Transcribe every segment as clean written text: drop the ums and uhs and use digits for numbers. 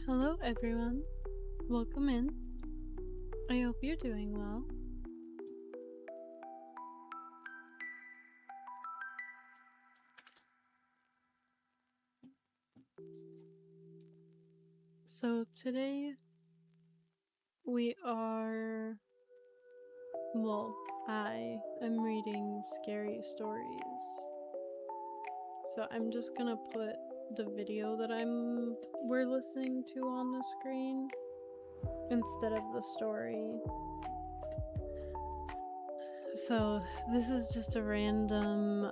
Hello everyone, welcome in. I hope you're doing well. So today I am reading scary stories. So I'm just gonna put the video that we're listening to on the screen instead of the story. So this is just a random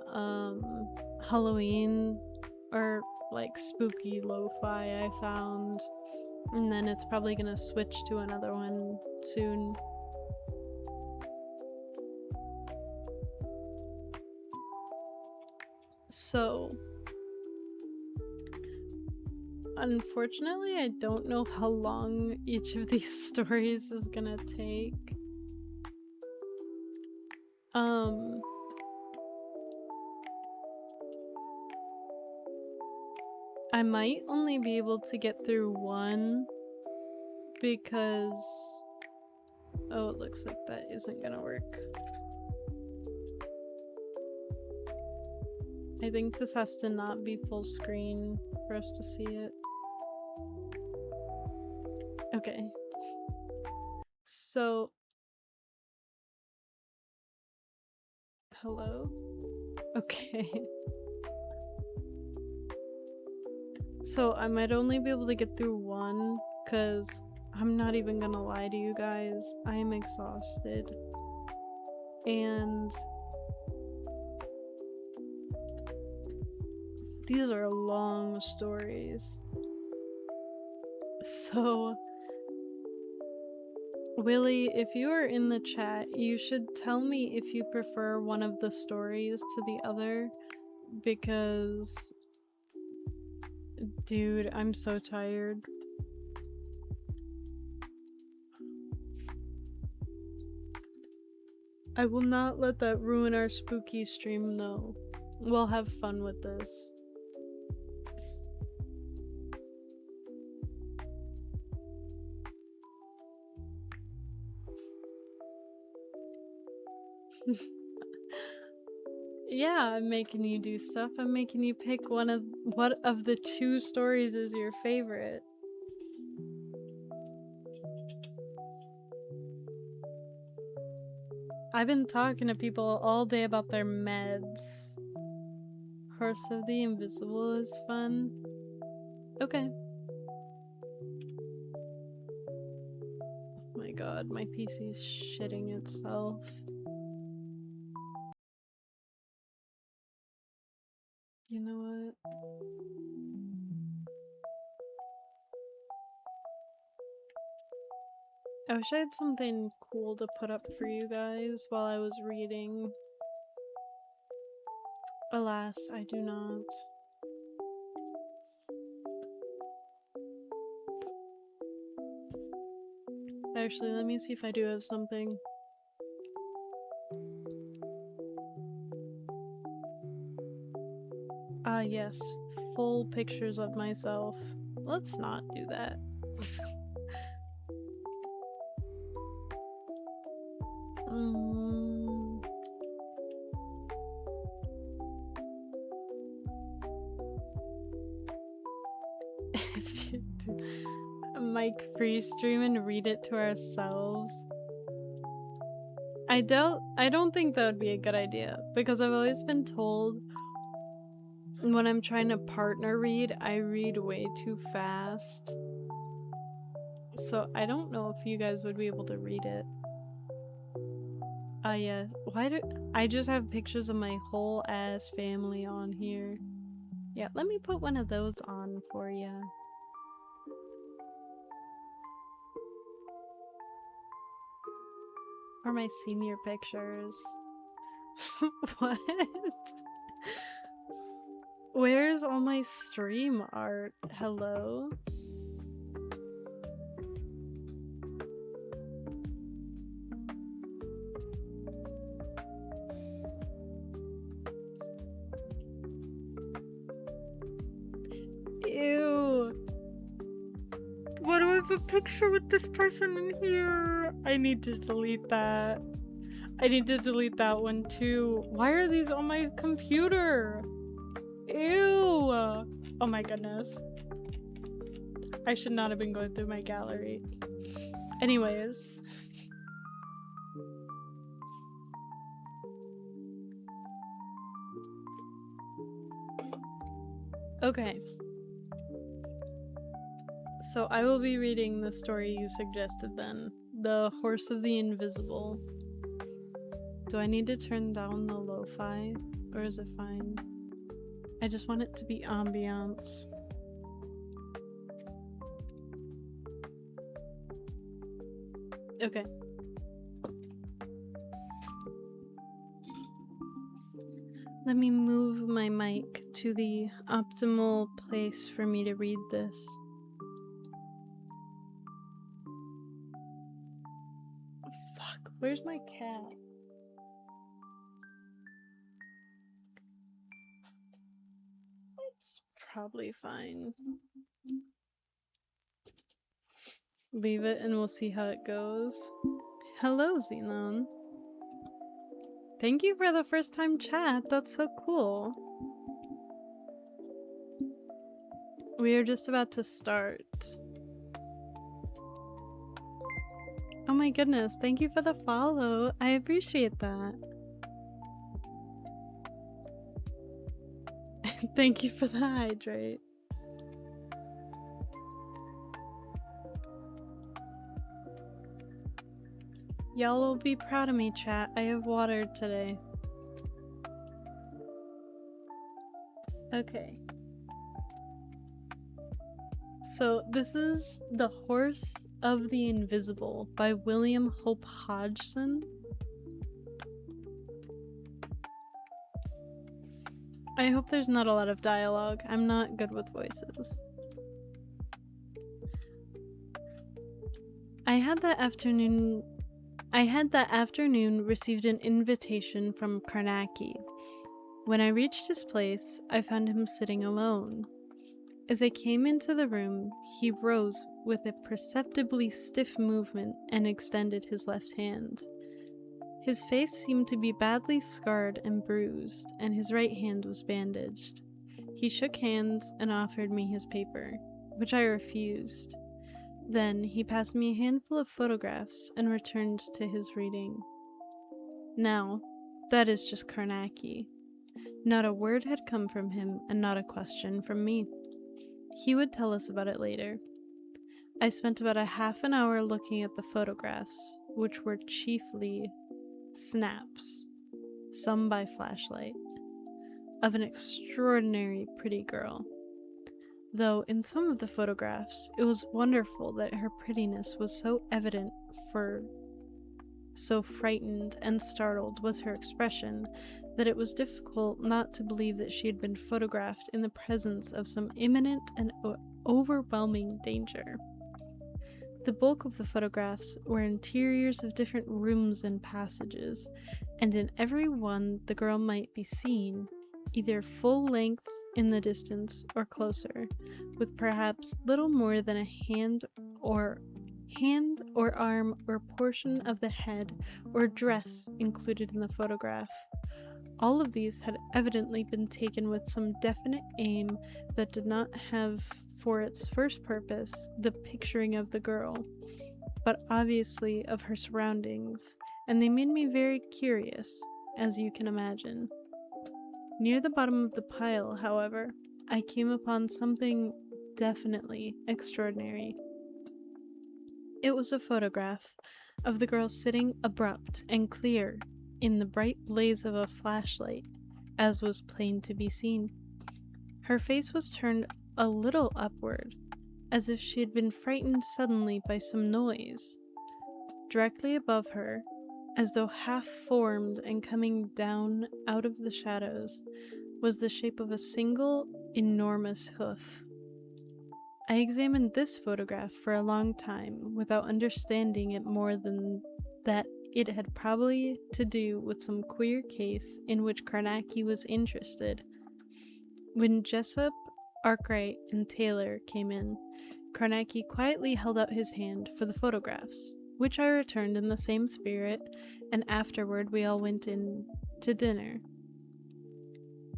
Halloween or like spooky lo-fi I found, and then it's probably gonna switch to another one soon. So unfortunately I don't know how long each of these stories is gonna take. I might only be able to get through one because it looks like that isn't gonna work. I think this has to not be full screen for us to see it. Okay. So hello? Okay. So I might only be able to get through one, because I'm not even gonna lie to you guys, I am exhausted. And these are long stories. So Willie, if you are in the chat, you should tell me if you prefer one of the stories to the other, because dude, I'm so tired. I will not let that ruin our spooky stream though. We'll have fun with this. Yeah, I'm making you do stuff. I'm making you pick what of the two stories is your favorite. I've been talking to people all day about their meds. Horse of the Invisible is fun. Okay. Oh my god, my PC's shitting itself. You know what? I wish I had something cool to put up for you guys while I was reading. Alas, I do not. Actually, let me see if I do have something. Yes. Full pictures of myself. Let's not do that. If you do a mic free stream and read it to ourselves. I don't think that would be a good idea, because I've always been told when I'm trying to partner read, I read way too fast. So I don't know if you guys would be able to read it. Yeah. Why do I just have pictures of my whole ass family on here? Yeah, let me put one of those on for you. Or my senior pictures. What? Where's all my stream art? Hello? Ew. a picture with this person in here. I need to delete that. I need to delete that one too. Why are these on my computer? Ew. Oh my goodness. I should not have been going through my gallery. Anyways. Okay. So I will be reading the story you suggested then. The Horse of the Invisible. Do I need to turn down the lo-fi? Or is it fine? I just want it to be ambiance. Okay. Let me move my mic to the optimal place for me to read this. Fuck, where's my cat? It's probably fine. Leave it and we'll see how it goes. Hello, Xenon. Thank you for the first time chat. That's so cool. We are just about to start. Oh my goodness, thank you for the follow. I appreciate that. Thank you for the hydrate. Y'all will be proud of me, chat. I have watered today. Okay. So this is The Horse of the Invisible by William Hope Hodgson. I hope there's not a lot of dialogue. I'm not good with voices. I had that afternoon received an invitation from Karnacki. When I reached his place, I found him sitting alone. As I came into the room, he rose with a perceptibly stiff movement and extended his left hand. His face seemed to be badly scarred and bruised, and his right hand was bandaged. He shook hands and offered me his paper, which I refused. Then he passed me a handful of photographs and returned to his reading. Now, that is just Karnacki. Not a word had come from him, and not a question from me. He would tell us about it later. I spent about a half an hour looking at the photographs, which were chiefly snaps, some by flashlight, of an extraordinary pretty girl. Though in some of the photographs, it was wonderful that her prettiness was so evident, for so frightened and startled was her expression that it was difficult not to believe that she had been photographed in the presence of some imminent and overwhelming danger. The bulk of the photographs were interiors of different rooms and passages, and in every one the girl might be seen, either full length in the distance or closer, with perhaps little more than a hand or arm or portion of the head or dress included in the photograph. All of these had evidently been taken with some definite aim that did not have for its first purpose the picturing of the girl, but obviously of her surroundings, and they made me very curious, as you can imagine. Near the bottom of the pile, however, I came upon something definitely extraordinary. It was a photograph of the girl sitting abrupt and clear in the bright blaze of a flashlight, as was plain to be seen. Her face was turned a little upward, as if she had been frightened suddenly by some noise. Directly above her, as though half-formed and coming down out of the shadows, was the shape of a single, enormous hoof. I examined this photograph for a long time without understanding it more than that it had probably to do with some queer case in which Karnacki was interested. When Jessup, Arkwright, and Taylor came in, Karnacki quietly held out his hand for the photographs, which I returned in the same spirit, and afterward we all went in to dinner.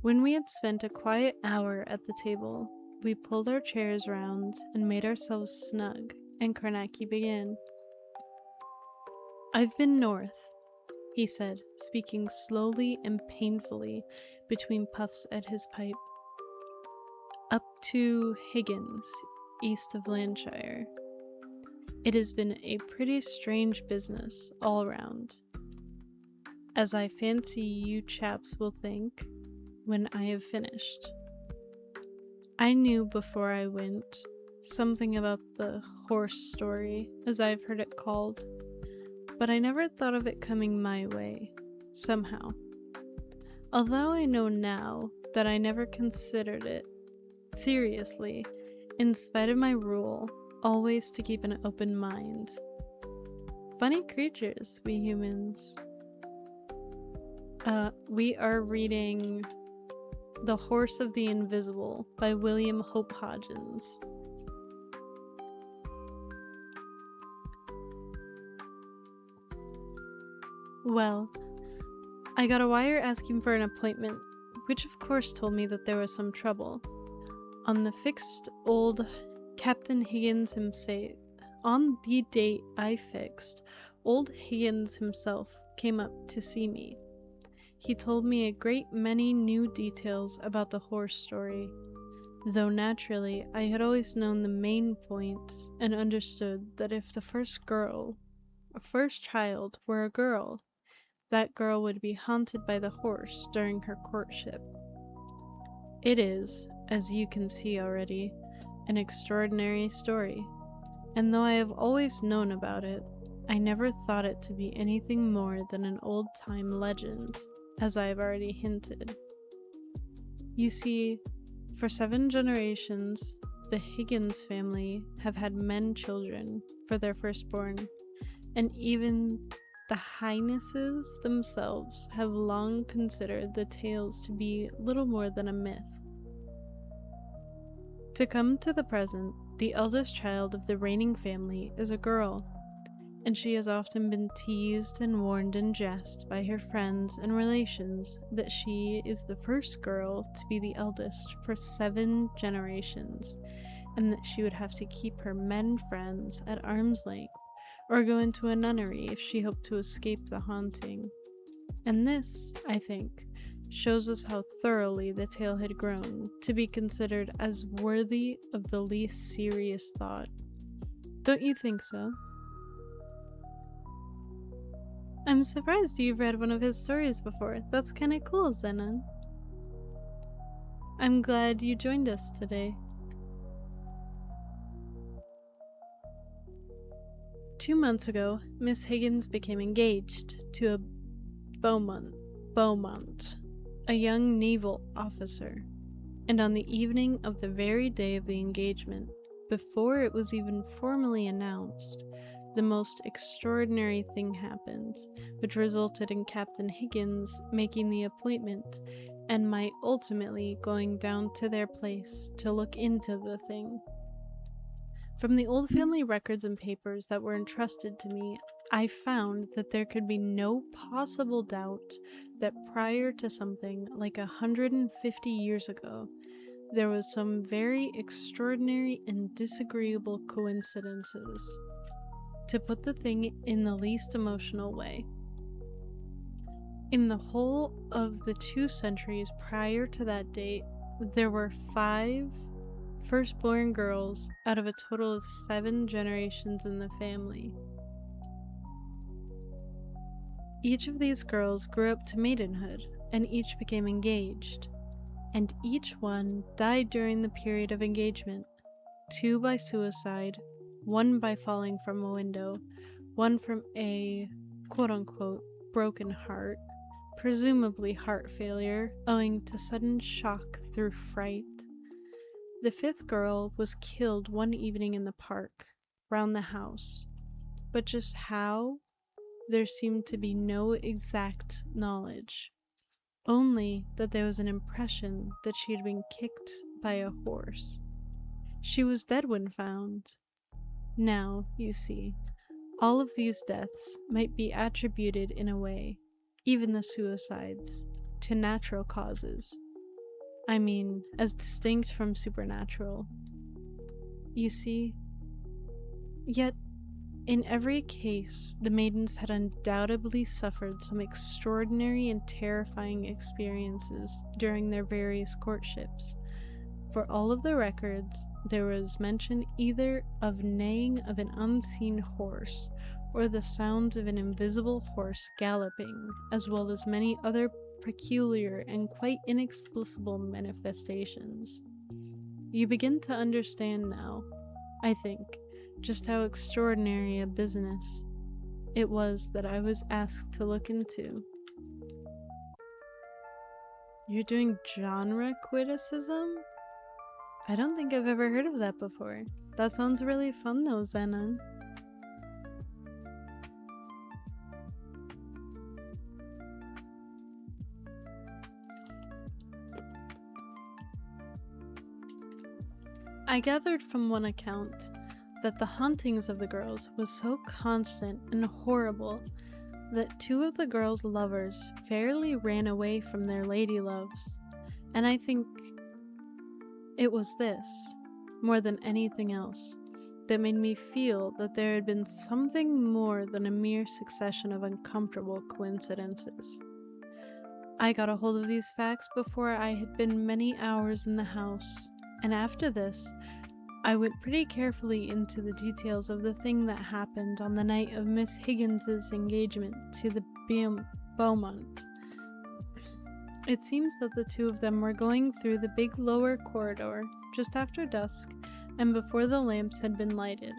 When we had spent a quiet hour at the table, we pulled our chairs round and made ourselves snug, and Karnacki began. "I've been north," he said, speaking slowly and painfully between puffs at his pipe. "Up to Higgins, east of Landshire. It has been a pretty strange business all round, as I fancy you chaps will think when I have finished. I knew before I went something about the horse story, as I've heard it called, but I never thought of it coming my way, somehow. Although I know now that I never considered it seriously, in spite of my rule always to keep an open mind. Funny creatures, we humans." We are reading The Horse of the Invisible by William Hope Hodgins. Well, I got a wire asking for an appointment, which of course told me that there was some trouble. On the fixed old Captain Higgins himself, on the date I fixed, old Higgins himself came up to see me. He told me a great many new details about the horse story, though naturally I had always known the main points and understood that if the first child were a girl, that girl would be haunted by the horse during her courtship. It is, as you can see already, an extraordinary story, and though I have always known about it, I never thought it to be anything more than an old-time legend, as I have already hinted. You see, for 7 generations, the Higgins family have had men children for their firstborn, and even the Highnesses themselves have long considered the tales to be little more than a myth. To come to the present, the eldest child of the reigning family is a girl, and she has often been teased and warned in jest by her friends and relations that she is the first girl to be the eldest for 7 generations, and that she would have to keep her men friends at arm's length or go into a nunnery if she hoped to escape the haunting. And this, I think, shows us how thoroughly the tale had grown to be considered as worthy of the least serious thought. Don't you think so? I'm surprised you've read one of his stories before. That's kinda cool, Zenon. I'm glad you joined us today. 2 months ago, Miss Higgins became engaged to a Beaumont, a young naval officer, and on the evening of the very day of the engagement, before it was even formally announced, the most extraordinary thing happened, which resulted in Captain Higgins making the appointment and my ultimately going down to their place to look into the thing. From the old family records and papers that were entrusted to me, I found that there could be no possible doubt that prior to something like 150 years ago, there was some very extraordinary and disagreeable coincidences. To put the thing in the least emotional way, in the whole of the 2 centuries prior to that date, there were 5 firstborn girls out of a total of 7 generations in the family. Each of these girls grew up to maidenhood, and each became engaged, and each one died during the period of engagement, 2 by suicide, 1 by falling from a window, 1 from a quote-unquote broken heart, presumably heart failure owing to sudden shock through fright. The 5th girl was killed one evening in the park, round the house, but just how, there seemed to be no exact knowledge, only that there was an impression that she had been kicked by a horse. She was dead when found. Now, you see, all of these deaths might be attributed in a way, even the suicides, to natural causes. I mean, as distinct from supernatural. You see? Yet, in every case, the maidens had undoubtedly suffered some extraordinary and terrifying experiences during their various courtships. For all of the records, there was mention either of neighing of an unseen horse, or the sounds of an invisible horse galloping, as well as many other peculiar and quite inexplicable manifestations. You begin to understand now, I think, just how extraordinary a business it was that I was asked to look into. You're doing genre criticism? I don't think I've ever heard of that before. That sounds really fun though, Zenon. I gathered from one account that the hauntings of the girls was so constant and horrible that two of the girls' lovers fairly ran away from their lady loves, and I think it was this, more than anything else, that made me feel that there had been something more than a mere succession of uncomfortable coincidences. I got a hold of these facts before I had been many hours in the house, and after this, I went pretty carefully into the details of the thing that happened on the night of Miss Higgins's engagement to the Beaumont. It seems that the two of them were going through the big lower corridor just after dusk and before the lamps had been lighted.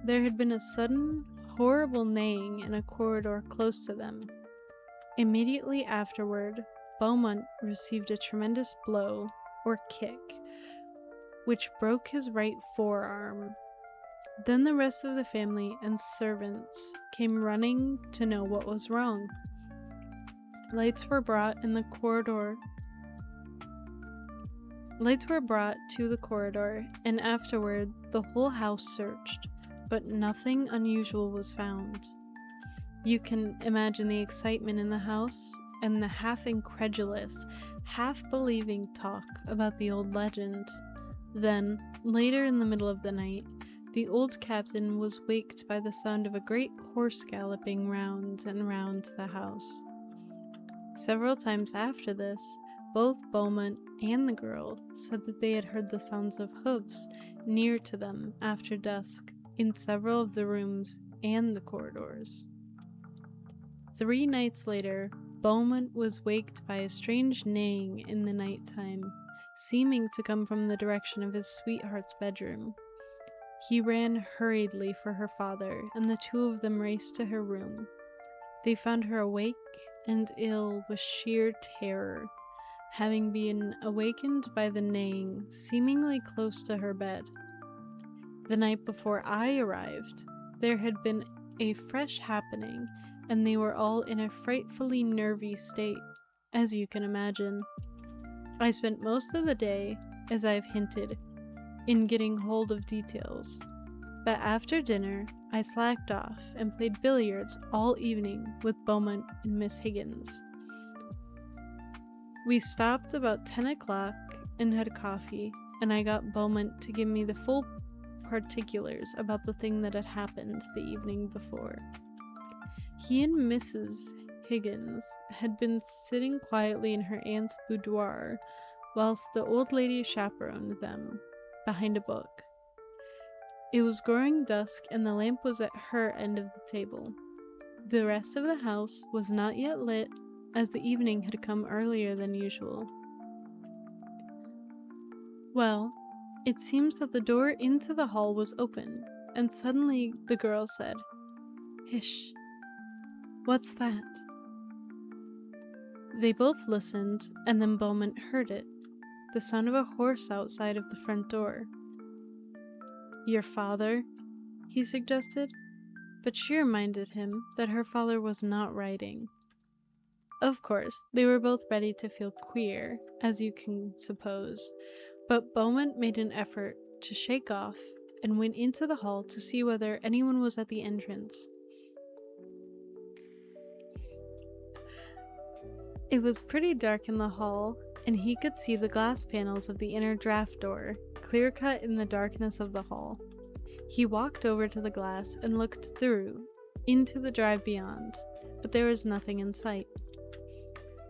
There had been a sudden, horrible neighing in a corridor close to them. Immediately afterward, Beaumont received a tremendous blow, or kick, which broke his right forearm. Then the rest of the family and servants came running to know what was wrong. Lights were brought to the corridor, and afterward the whole house searched, but nothing unusual was found. You can imagine the excitement in the house and the half-incredulous, half-believing talk about the old legend. Then, later in the middle of the night, the old captain was waked by the sound of a great horse galloping round and round the house. Several times after this, both Beaumont and the girl said that they had heard the sounds of hoofs near to them after dusk in several of the rooms and the corridors. 3 nights later, Beaumont was waked by a strange neighing in the nighttime, seeming to come from the direction of his sweetheart's bedroom. He ran hurriedly for her father, and the two of them raced to her room. They found her awake and ill with sheer terror, having been awakened by the neighing seemingly close to her bed. The night before I arrived, there had been a fresh happening, and they were all in a frightfully nervy state, as you can imagine. I spent most of the day, as I've hinted, in getting hold of details, but after dinner, I slacked off and played billiards all evening with Beaumont and Miss Higgins. We stopped about 10 o'clock and had coffee, and I got Beaumont to give me the full particulars about the thing that had happened the evening before. He and Mrs. Higgins had been sitting quietly in her aunt's boudoir, whilst the old lady chaperoned them, behind a book. It was growing dusk, and the lamp was at her end of the table. The rest of the house was not yet lit, as the evening had come earlier than usual. Well, it seems that the door into the hall was open, and suddenly the girl said, "Hish! What's that?" They both listened, and then Beaumont heard it, the sound of a horse outside of the front door. "Your father?" he suggested, but she reminded him that her father was not writing. Of course, they were both ready to feel queer, as you can suppose, but Beaumont made an effort to shake off and went into the hall to see whether anyone was at the entrance. It was pretty dark in the hall, and he could see the glass panels of the inner draft door, clear-cut in the darkness of the hall. He walked over to the glass and looked through, into the drive beyond, but there was nothing in sight.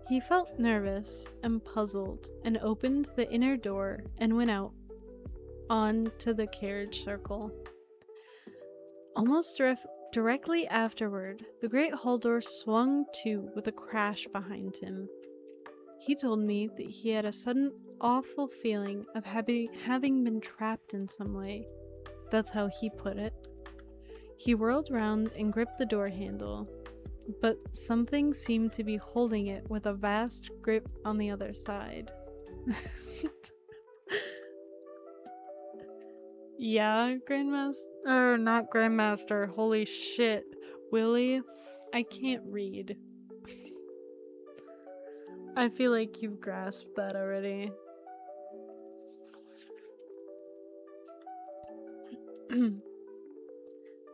He felt nervous and puzzled and opened the inner door and went out on to the carriage circle. Almost directly afterward, the great hall door swung to with a crash behind him. He told me that he had a sudden awful feeling of having been trapped in some way. That's how he put it. He whirled round and gripped the door handle, but something seemed to be holding it with a vast grip on the other side. Yeah, Grandmaster, or not Grandmaster, holy shit. Willie, I can't read. I feel like you've grasped that already.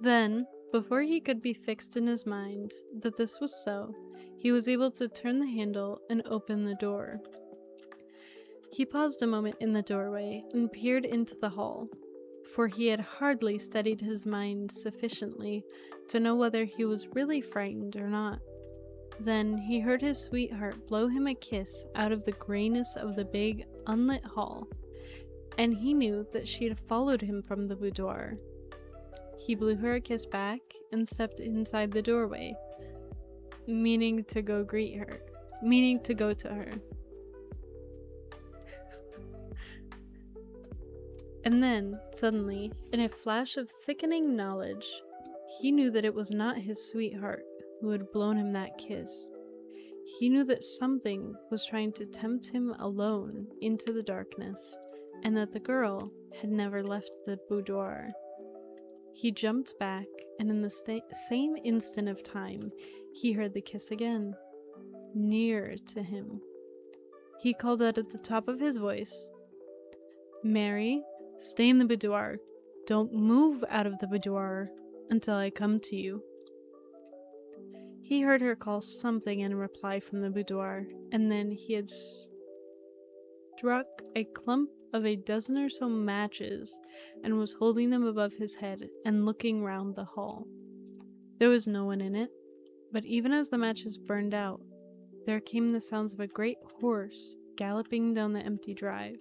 Then, before he could be fixed in his mind that this was so, he was able to turn the handle and open the door. He paused a moment in the doorway and peered into the hall, for he had hardly steadied his mind sufficiently to know whether he was really frightened or not. Then he heard his sweetheart blow him a kiss out of the grayness of the big, unlit hall, and he knew that she had followed him from the boudoir. He blew her a kiss back and stepped inside the doorway, meaning to go to her. And then, suddenly, in a flash of sickening knowledge, he knew that it was not his sweetheart who had blown him that kiss. He knew that something was trying to tempt him alone into the darkness, and that the girl had never left the boudoir. He jumped back, and in the same instant of time, he heard the kiss again, nearer to him. He called out at the top of his voice, "Mary, stay in the boudoir. Don't move out of the boudoir until I come to you." He heard her call something in reply from the boudoir, and then he had struck a clump of a dozen or so matches and was holding them above his head and looking round the hall. There was no one in it, but even as the matches burned out, there came the sounds of a great horse galloping down the empty drive.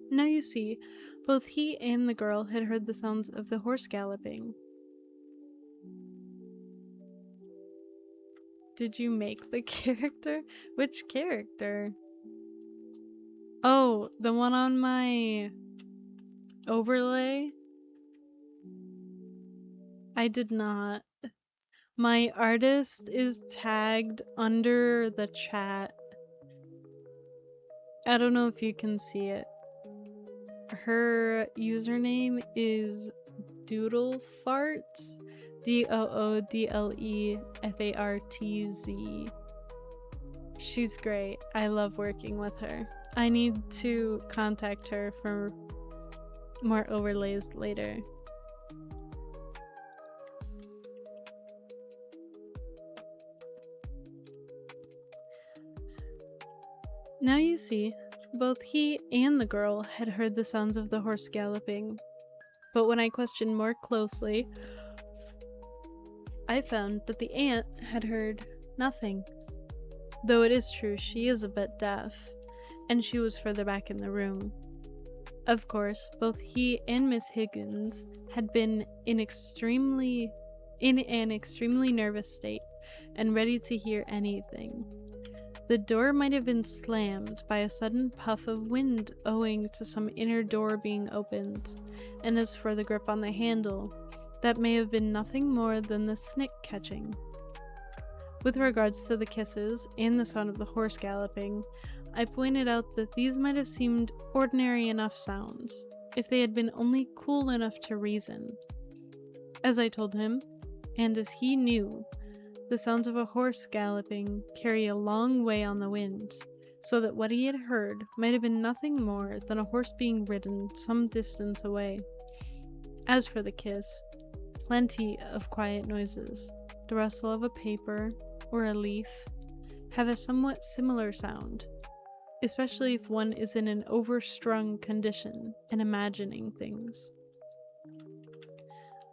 Now you see, both he and the girl had heard the sounds of the horse galloping. Did you make the character? Which character? Oh, the one on my overlay? I did not. My artist is tagged under the chat. I don't know if you can see it. Her username is Doodlefarts. DOODLEFARTZ. She's great. I love working with her. I need to contact her for more overlays later. Now you see, both he and the girl had heard the sounds of the horse galloping, but when I questioned more closely, I found that the aunt had heard nothing. Though it is true she is a bit deaf, and she was further back in the room. Of course, both he and Miss Higgins had been in an extremely nervous state and ready to hear anything. The door might have been slammed by a sudden puff of wind owing to some inner door being opened, and as for the grip on the handle, that may have been nothing more than the snick catching. With regards to the kisses and the sound of the horse galloping, I pointed out that these might have seemed ordinary enough sounds, if they had been only cool enough to reason. As I told him, and as he knew, the sounds of a horse galloping carry a long way on the wind, so that what he had heard might have been nothing more than a horse being ridden some distance away. As for the kiss, plenty of quiet noises, the rustle of a paper or a leaf, have a somewhat similar sound, especially if one is in an overstrung condition and imagining things.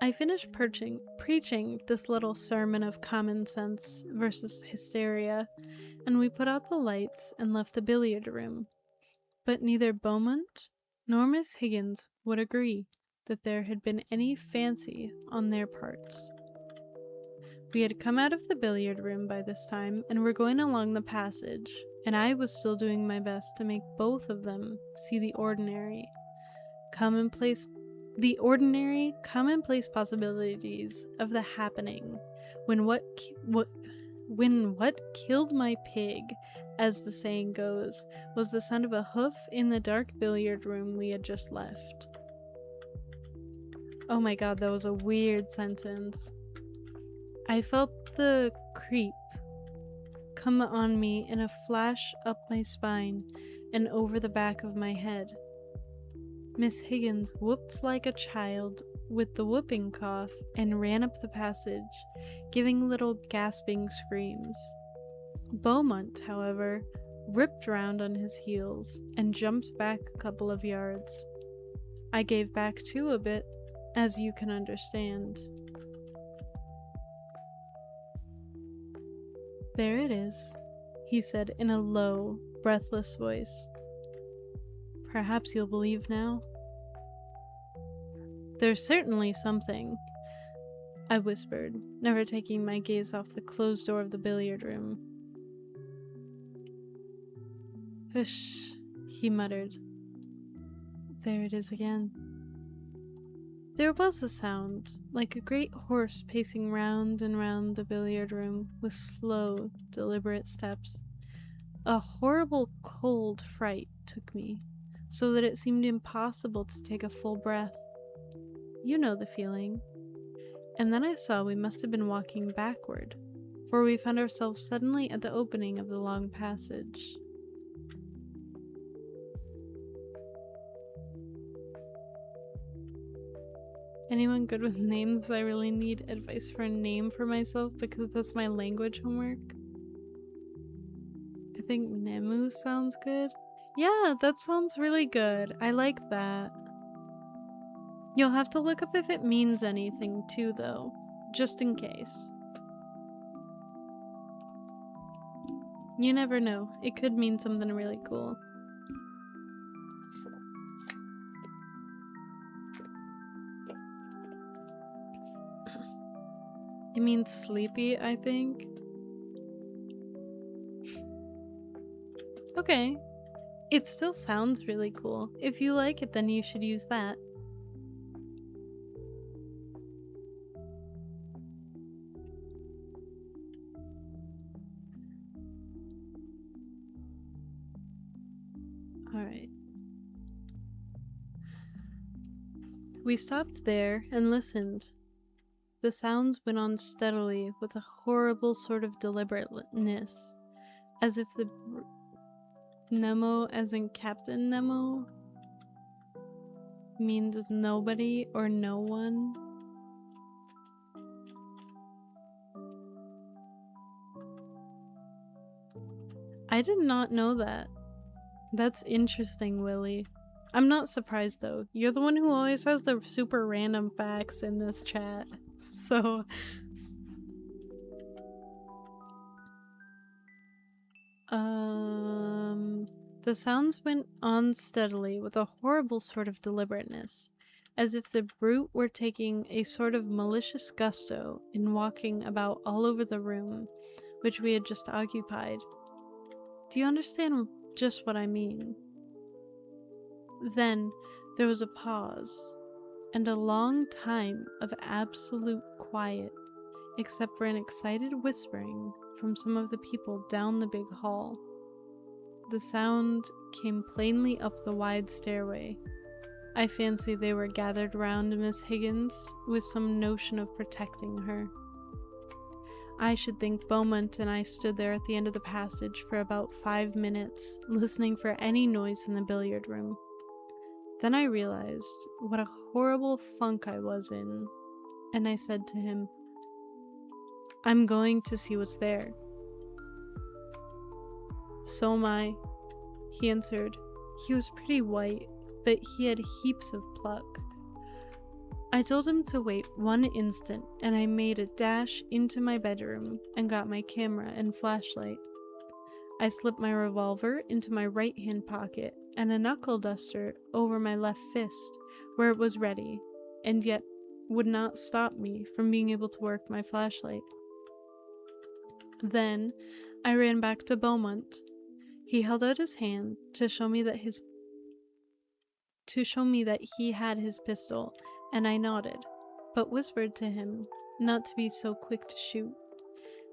I finished preaching this little sermon of common sense versus hysteria, and we put out the lights and left the billiard room. But neither Beaumont nor Miss Higgins would agree that there had been any fancy on their parts. We had come out of the billiard room by this time and were going along the passage, and I was still doing my best to make both of them see the ordinary, commonplace possibilities of the happening when what killed my pig, as the saying goes, was the sound of a hoof in the dark billiard room we had just left. Oh my god, that was a weird sentence. I felt the creep come on me in a flash up my spine and over the back of my head. Miss Higgins whooped like a child with the whooping cough and ran up the passage, giving little gasping screams. Beaumont, however, ripped round on his heels and jumped back a couple of yards. I gave back too a bit, as you can understand. "There it is," he said in a low, breathless voice. "Perhaps you'll believe now?" "There's certainly something," I whispered, never taking my gaze off the closed door of the billiard room. "Hush," he muttered. "There it is again." There was a sound, like a great horse pacing round and round the billiard room with slow, deliberate steps. A horrible cold fright took me, so that it seemed impossible to take a full breath. You know the feeling. And then I saw we must have been walking backward, for we found ourselves suddenly at the opening of the long passage. Anyone good with names? I really need advice for a name for myself because that's my language homework. I think Nemu sounds good. Yeah, that sounds really good. I like that. You'll have to look up if it means anything too, though, just in case. You never know. It could mean something really cool. It means sleepy, I think. Okay. It still sounds really cool. If you like it, then you should use that. Alright. We stopped there and listened. The sounds went on steadily with a horrible sort of deliberateness, as if the Nemo, as in Captain Nemo, means nobody or no one. I did not know that. That's interesting, Willie. I'm not surprised though. You're the one who always has the super random facts in this chat. So the sounds went on steadily with a horrible sort of deliberateness, as if the brute were taking a sort of malicious gusto in walking about all over the room, which we had just occupied. Do you understand just what I mean? Then there was a pause, and a long time of absolute quiet, except for an excited whispering from some of the people down the big hall. The sound came plainly up the wide stairway. I fancy they were gathered round Miss Higgins with some notion of protecting her. I should think Beaumont and I stood there at the end of the passage for about 5 minutes, listening for any noise in the billiard room. Then I realized what a horrible funk I was in, and I said to him, "I'm going to see what's there." "So am I," he answered. He was pretty white, but he had heaps of pluck. I told him to wait 1 instant, and I made a dash into my bedroom and got my camera and flashlight. I slipped my revolver into my right-hand pocket and a knuckle duster over my left fist, where it was ready, and yet would not stop me from being able to work my flashlight. Then I ran back to Beaumont. He held out his hand to show me that he had his pistol, and I nodded, but whispered to him not to be so quick to shoot,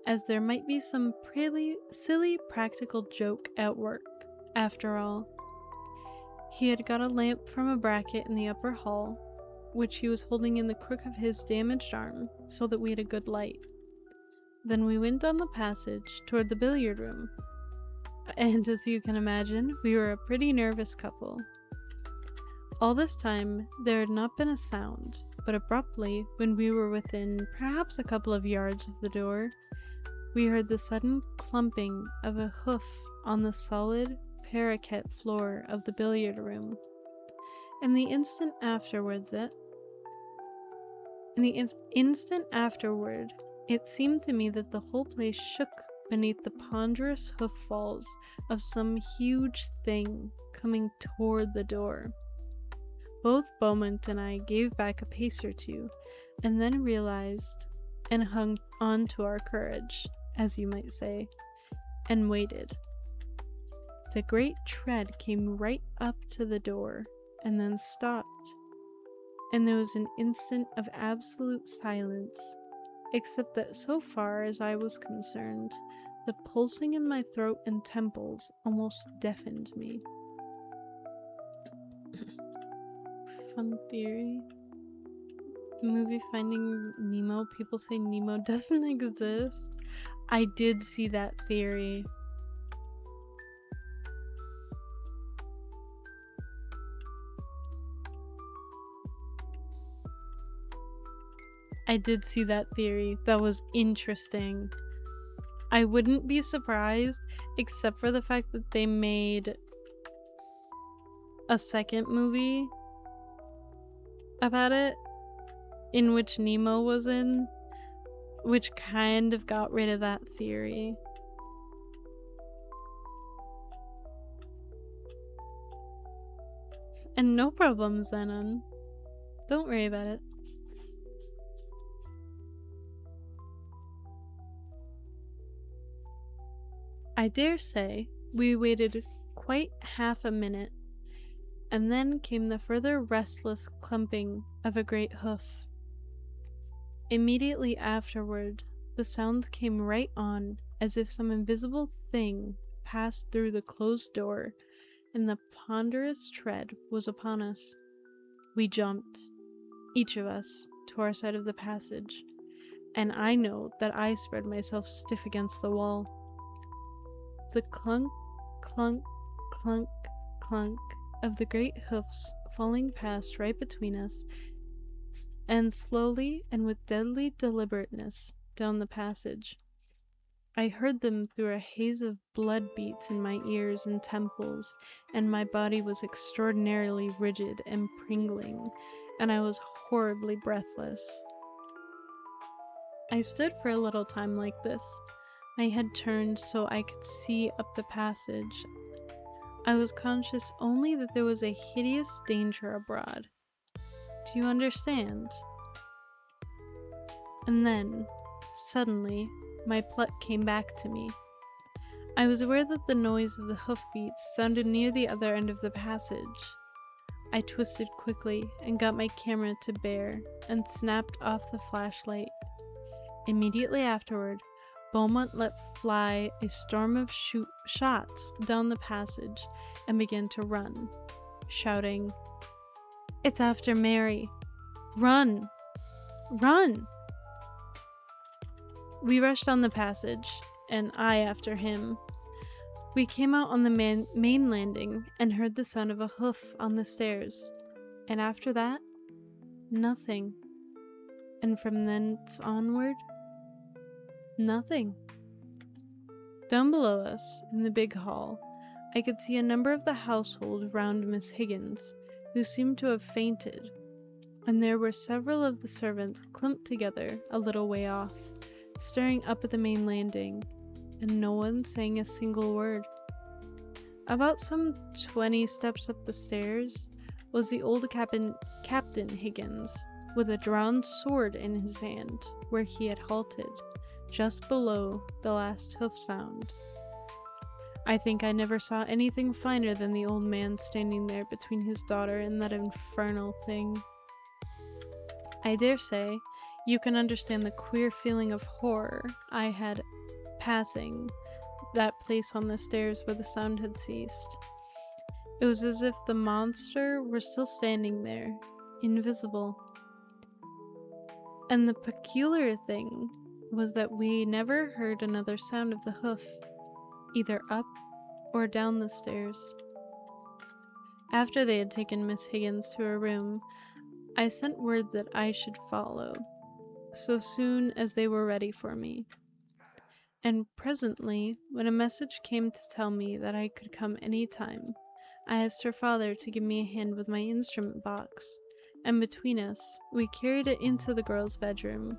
as there might be some pretty silly practical joke at work. After all, he had got a lamp from a bracket in the upper hall, which he was holding in the crook of his damaged arm, so that we had a good light. Then we went down the passage toward the billiard room, and as you can imagine, we were a pretty nervous couple. All this time, there had not been a sound, but abruptly, when we were within perhaps a couple of yards of the door, we heard the sudden clumping of a hoof on the solid parquet floor of the billiard room. And the instant afterward, it seemed to me that the whole place shook beneath the ponderous hoof falls of some huge thing coming toward the door. Both Beaumont and I gave back a pace or two, and then realized and hung on to our courage, as you might say, and waited. The great tread came right up to the door, and then stopped, and there was an instant of absolute silence, except that so far as I was concerned, the pulsing in my throat and temples almost deafened me. Fun theory. The movie Finding Nemo, people say Nemo doesn't exist. I did see that theory. That was interesting. I wouldn't be surprised, except for the fact that they made a second movie about it, in which Nemo was in, which kind of got rid of that theory. And no problem, Zenon. Don't worry about it. I dare say we waited quite half a minute, and then came the further restless clumping of a great hoof. Immediately afterward, the sound came right on, as if some invisible thing passed through the closed door, and the ponderous tread was upon us. We jumped, each of us, to our side of the passage, and I know that I spread myself stiff against the wall. The clunk, clunk, clunk, clunk of the great hoofs falling past right between us, and slowly and with deadly deliberateness down the passage. I heard them through a haze of blood beats in my ears and temples, and my body was extraordinarily rigid and pringling, and I was horribly breathless. I stood for a little time like this, my head turned so I could see up the passage. I was conscious only that there was a hideous danger abroad. Do you understand? And then, suddenly, my pluck came back to me. I was aware that the noise of the hoofbeats sounded near the other end of the passage. I twisted quickly and got my camera to bear and snapped off the flashlight. Immediately afterward, Beaumont let fly a storm of shots down the passage and began to run, shouting, "It's after Mary! Run! Run!" We rushed down the passage, and I after him. We came out on the main landing and heard the sound of a hoof on the stairs, and after that, nothing. And from thence onward, nothing. Down below us, in the big hall, I could see a number of the household round Miss Higgins, who seemed to have fainted, and there were several of the servants clumped together a little way off, staring up at the main landing, and no one saying a single word. About some 20 steps up the stairs was the old Captain Higgins, with a drawn sword in his hand, where he had halted, just below the last hoof sound. I think I never saw anything finer than the old man standing there between his daughter and that infernal thing. I dare say you can understand the queer feeling of horror I had passing that place on the stairs where the sound had ceased. It was as if the monster were still standing there, invisible. And the peculiar thing was that we never heard another sound of the hoof, either up or down the stairs. After they had taken Miss Higgins to her room, I sent word that I should follow, so soon as they were ready for me. And presently, when a message came to tell me that I could come any time, I asked her father to give me a hand with my instrument box, and between us, we carried it into the girl's bedroom.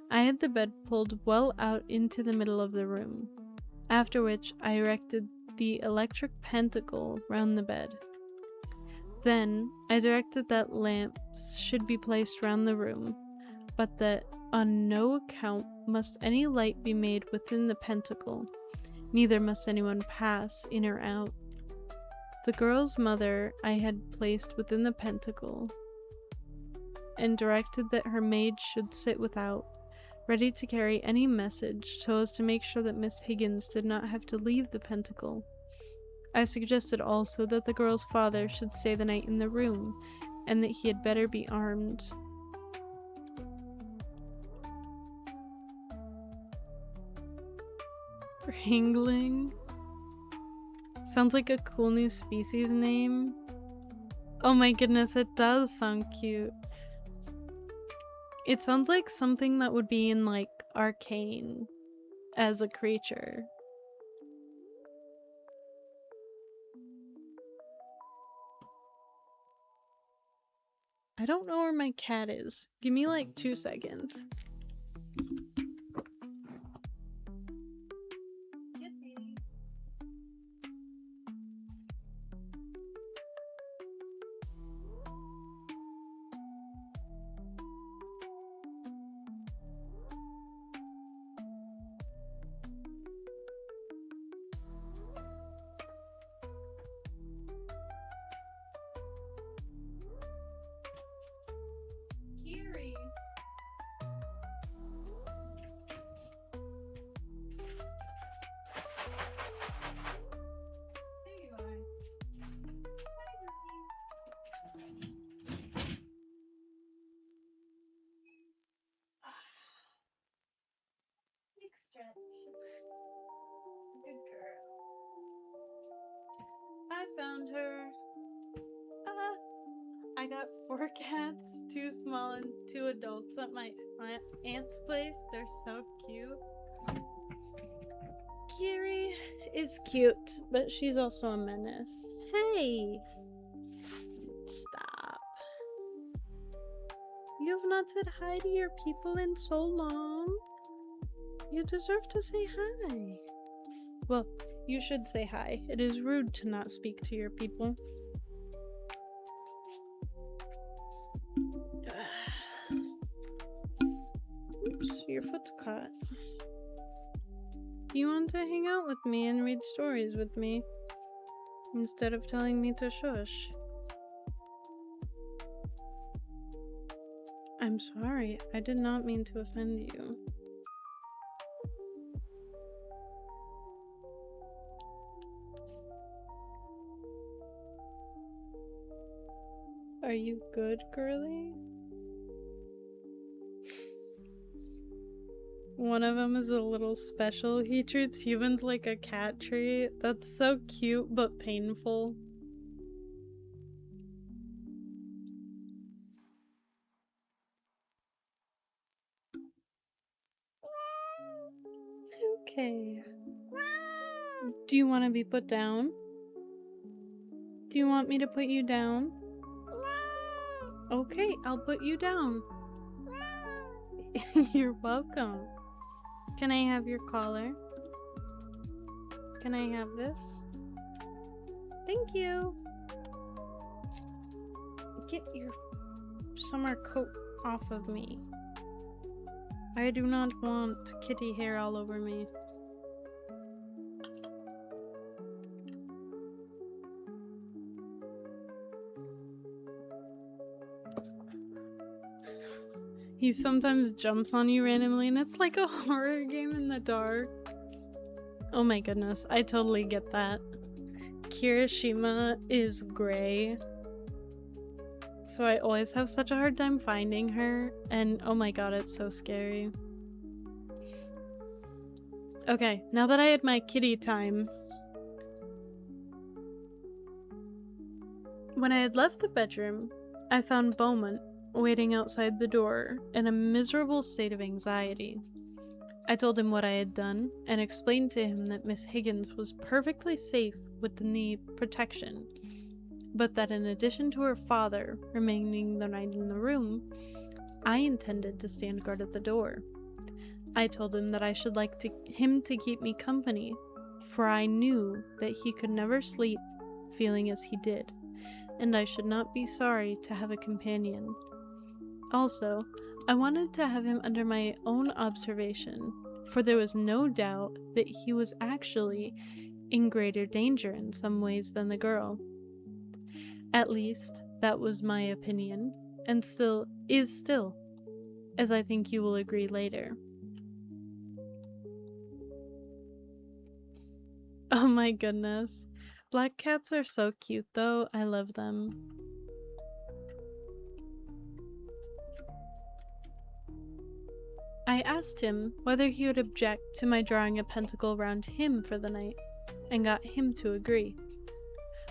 I had the bed pulled well out into the middle of the room, after which I erected the electric pentacle round the bed. Then I directed that lamps should be placed round the room, but that on no account must any light be made within the pentacle, neither must anyone pass in or out. The girl's mother I had placed within the pentacle, and directed that her maid should sit without, ready to carry any message so as to make sure that Miss Higgins did not have to leave the pentacle. I suggested also that the girl's father should stay the night in the room, and that he had better be armed. Wrangling? Sounds like a cool new species name. Oh my goodness, it does sound cute. It sounds like something that would be in, like, Arcane as a creature. I don't know where my cat is. Give me like 2 seconds. Good girl. I found her. I got 4 cats, 2 small and 2 adults at my aunt's place. They're so cute. Kiri is cute, but she's also a menace. Hey! Stop. You have not said hi to your people in so long. You deserve to say hi. Well, you should say hi. It is rude to not speak to your people. Oops, your foot's caught. You want to hang out with me and read stories with me, instead of telling me to shush? I'm sorry, I did not mean to offend you. Are you good, girly? One of them is a little special. He treats humans like a cat treat. That's so cute but painful. Okay. Do you want to be put down? Do you want me to put you down? Okay, I'll put you down. You're welcome. Can I have your collar? Can I have this? Thank you. Get your summer coat off of me. I do not want kitty hair all over me. He sometimes jumps on you randomly and it's like a horror game in the dark. Oh my goodness, I totally get that. Kirishima is gray, so I always have such a hard time finding her, and oh my god, it's so scary. Okay, now that I had my kitty time, when I had left the bedroom, I found Beaumont waiting outside the door in a miserable state of anxiety. I told him what I had done and explained to him that Miss Higgins was perfectly safe within the protection, but that in addition to her father remaining the night in the room, I intended to stand guard at the door. I told him that I should like him to keep me company, for I knew that he could never sleep feeling as he did, and I should not be sorry to have a companion. Also, I wanted to have him under my own observation, for there was no doubt that he was actually in greater danger in some ways than the girl. At least, that was my opinion, and still is, as I think you will agree later. Oh my goodness. Black cats are so cute though, I love them. I asked him whether he would object to my drawing a pentacle round him for the night, and got him to agree.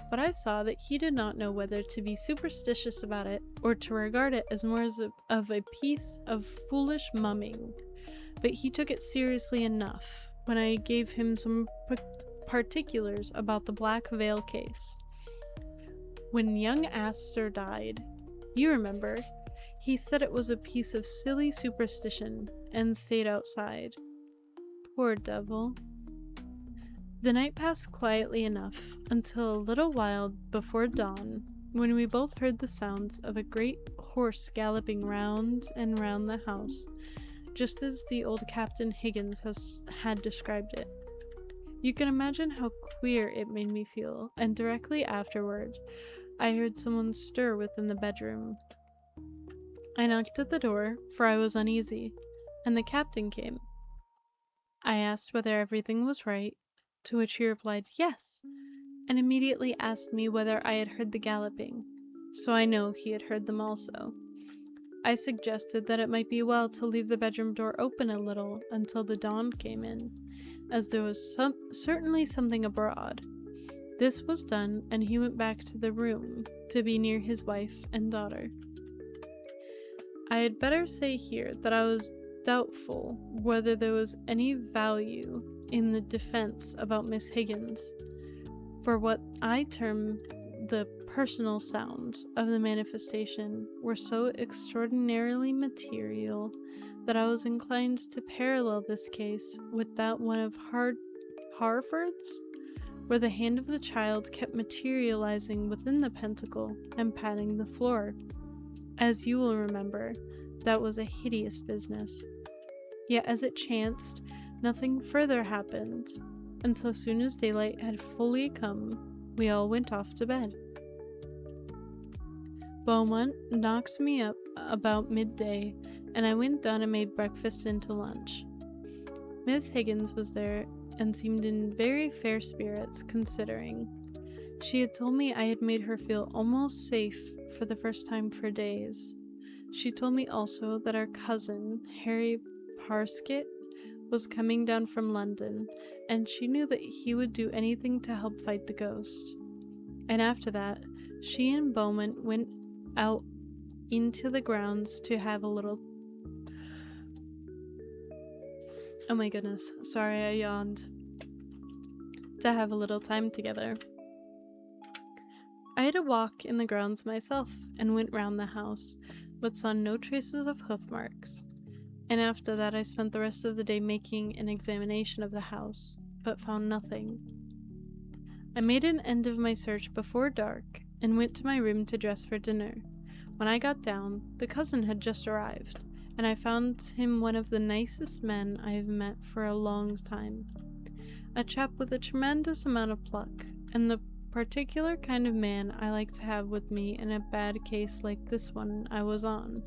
But I saw that he did not know whether to be superstitious about it, or to regard it as more of a piece of foolish mumming. But he took it seriously enough when I gave him some particulars about the Black Veil case. When young Astor died, you remember, he said it was a piece of silly superstition and stayed outside. Poor devil. The night passed quietly enough until a little while before dawn, when we both heard the sounds of a great horse galloping round and round the house, just as the old Captain Higgins had described it. You can imagine how queer it made me feel, and directly afterward, I heard someone stir within the bedroom. I knocked at the door, for I was uneasy, and the captain came. I asked whether everything was right, to which he replied yes, and immediately asked me whether I had heard the galloping, so I know he had heard them also. I suggested that it might be well to leave the bedroom door open a little until the dawn came in, as there was certainly something abroad. This was done, and he went back to the room to be near his wife and daughter. I had better say here that I was doubtful whether there was any value in the defense about Miss Higgins, for what I term the personal sounds of the manifestation were so extraordinarily material that I was inclined to parallel this case with that one of Harford's, where the hand of the child kept materializing within the pentacle and patting the floor. As you will remember, that was a hideous business. Yet as it chanced, nothing further happened, and so soon as daylight had fully come, we all went off to bed. Beaumont knocked me up about midday, and I went down and made breakfast into lunch. Miss Higgins was there and seemed in very fair spirits, considering. She had told me I had made her feel almost safe for the first time for days. She told me also that our cousin, Harry Parsket, was coming down from London, and she knew that he would do anything to help fight the ghost. And after that, she and Beaumont went out into the grounds to have a little... Oh my goodness, sorry I yawned. To have a little time together. I had a walk in the grounds myself and went round the house, but saw no traces of hoof marks. And after that I spent the rest of the day making an examination of the house, but found nothing. I made an end of my search before dark and went to my room to dress for dinner. When I got down, the cousin had just arrived, and I found him one of the nicest men I have met for a long time. A chap with a tremendous amount of pluck, and the particular kind of man I like to have with me in a bad case like this one I was on.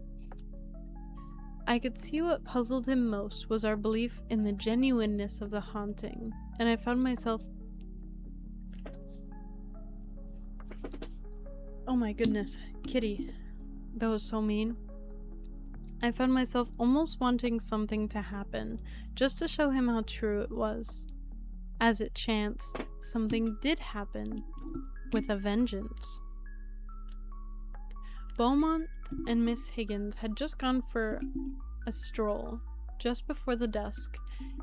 I could see what puzzled him most was our belief in the genuineness of the haunting, and I found myself... Oh my goodness, Kitty. That was so mean. I found myself almost wanting something to happen, just to show him how true it was. As it chanced, something did happen, with a vengeance. Beaumont and Miss Higgins had just gone for a stroll, just before the dusk,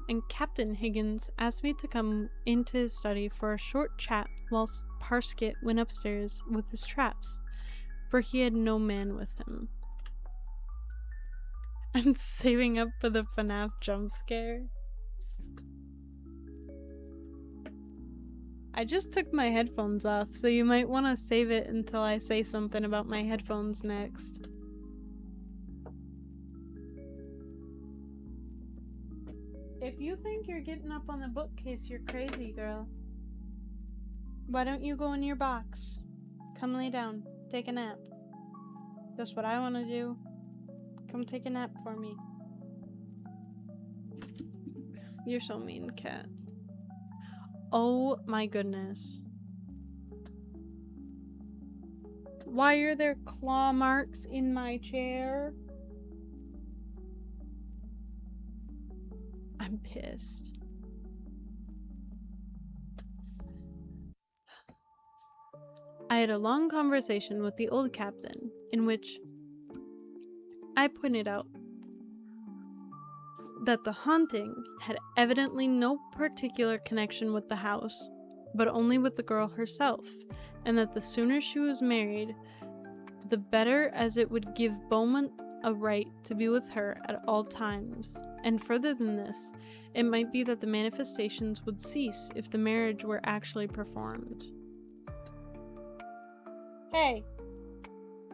and Captain Higgins asked me to come into his study for a short chat whilst Parsket went upstairs with his traps, for he had no man with him. I'm saving up for the FNAF jump scare. I just took my headphones off, so you might want to save it until I say something about my headphones next. If you think you're getting up on the bookcase, you're crazy, girl. Why don't you go in your box? Come lay down. Take a nap. That's what I want to do. Come take a nap for me. You're so mean, cat. Oh my goodness. Why are there claw marks in my chair? I'm pissed. I had a long conversation with the old captain, in which I pointed out that the haunting had evidently no particular connection with the house, but only with the girl herself, and that the sooner she was married, the better, as it would give Beaumont a right to be with her at all times. And further than this, it might be that the manifestations would cease if the marriage were actually performed. Hey,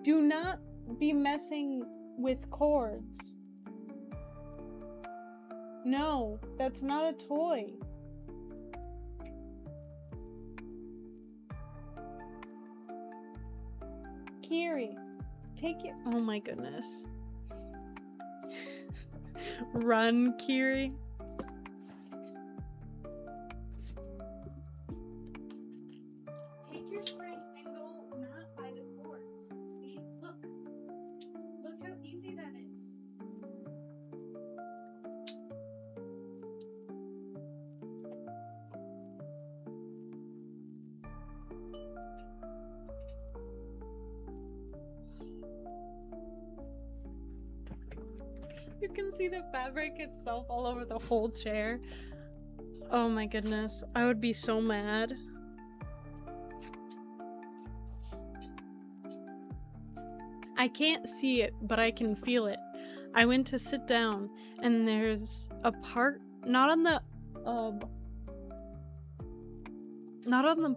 do not be messing with cords. No, that's not a toy. Kiri, take it. Oh my goodness. Run, Kiri. Take your spring and go not by the cords. See? Look. Look how easy that is. You can see the fabric itself all over the whole chair. Oh my goodness, I would be so mad. I can't see it, but I can feel it. I went to sit down, and there's a part, not on the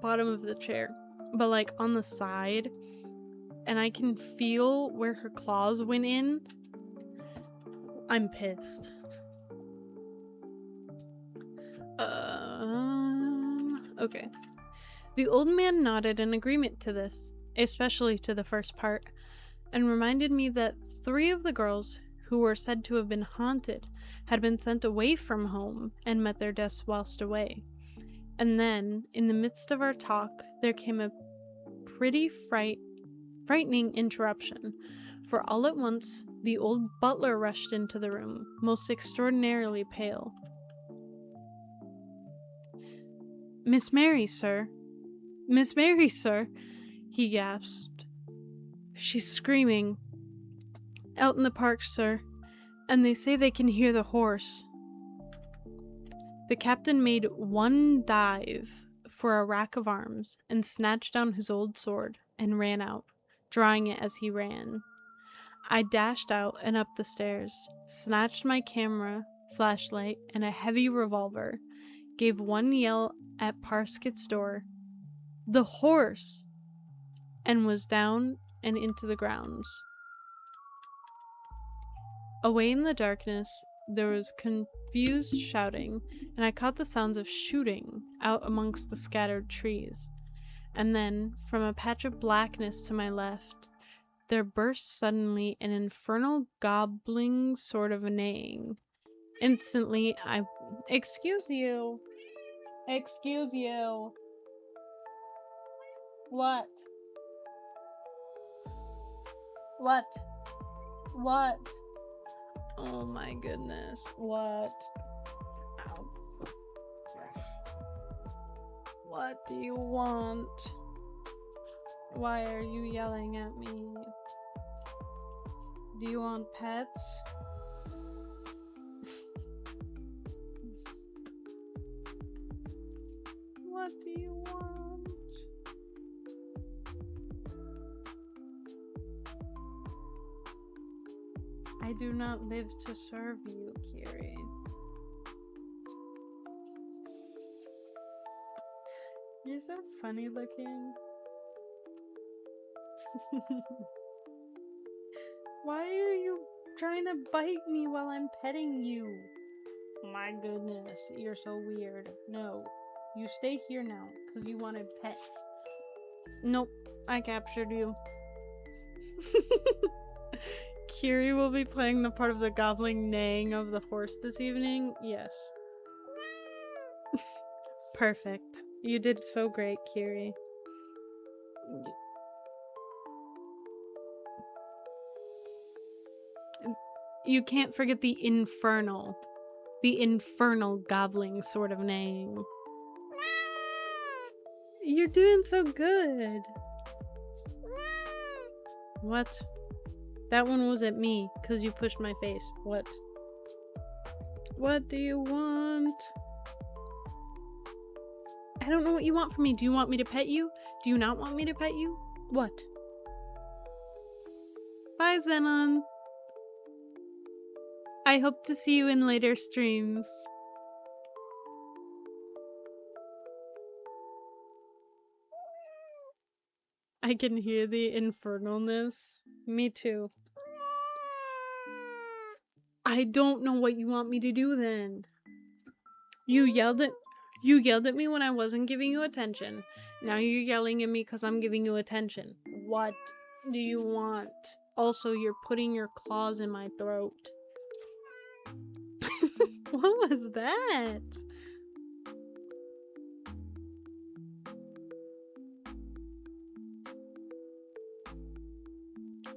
bottom of the chair, but like on the side, and I can feel where her claws went in. I'm pissed. Okay. The old man nodded in agreement to this, especially to the first part, and reminded me that 3 of the girls who were said to have been haunted had been sent away from home and met their deaths whilst away. And then, in the midst of our talk, there came a pretty frightening interruption, for all at once the old butler rushed into the room, most extraordinarily pale. Miss Mary, sir. Miss Mary, sir, he gasped. She's screaming. Out in the park, sir, and they say they can hear the horse. The captain made one dive for a rack of arms and snatched down his old sword and ran out, drawing it as he ran. I dashed out and up the stairs, snatched my camera, flashlight, and a heavy revolver, gave one yell at Parsket's door, "The horse!" and was down and into the grounds. Away in the darkness, there was confused shouting, and I caught the sounds of shooting out amongst the scattered trees. And then, from a patch of blackness to my left, there burst suddenly an infernal gobbling sort of neighing. Instantly, Excuse you! Excuse you! What? What? What? Oh my goodness. What? Ow. What do you want? Why are you yelling at me? Do you want pets? What do you want? I do not live to serve you, Kiri. You're so funny looking. Why are you trying to bite me while I'm petting you? My goodness, you're so weird. No, you stay here now, because you wanted pets. Nope, I captured you. Kiri will be playing the part of the gobbling neighing of the horse this evening. Yes. Perfect. You did so great, Kiri. You can't forget the infernal gobbling sort of neighing. You're doing so good. What? That one was at me, because you pushed my face. What? What do you want? I don't know what you want from me. Do you want me to pet you? Do you not want me to pet you? What? Bye, Zenon. I hope to see you in later streams. I can hear the infernalness. Me too. I don't know what you want me to do then. You yelled at me when I wasn't giving you attention. Now you're yelling at me because I'm giving you attention. What do you want? Also, you're putting your claws in my throat. What was that?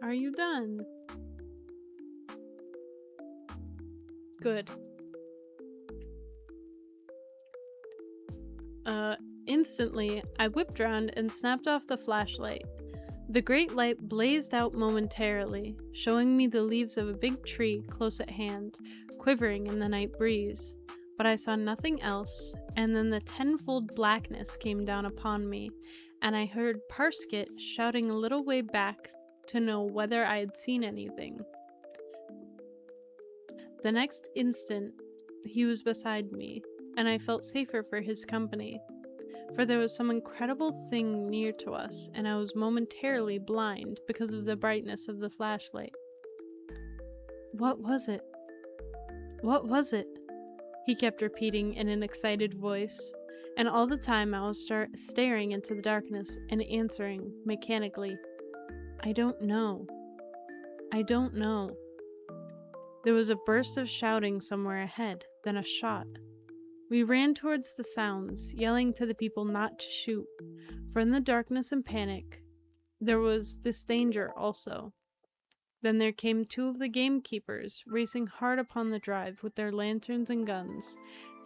Are you done? Good. Instantly, I whipped round and snapped off the flashlight. The great light blazed out momentarily, showing me the leaves of a big tree close at hand, quivering in the night breeze. But I saw nothing else, and then the tenfold blackness came down upon me, and I heard Parsket shouting a little way back to know whether I had seen anything. The next instant, he was beside me, and I felt safer for his company, for there was some incredible thing near to us, and I was momentarily blind because of the brightness of the flashlight. What was it? What was it? He kept repeating in an excited voice, and all the time I was staring into the darkness and answering mechanically, I don't know. I don't know. There was a burst of shouting somewhere ahead, then a shot. We ran towards the sounds, yelling to the people not to shoot, for in the darkness and panic, there was this danger also. Then there came 2 of the gamekeepers, racing hard upon the drive with their lanterns and guns,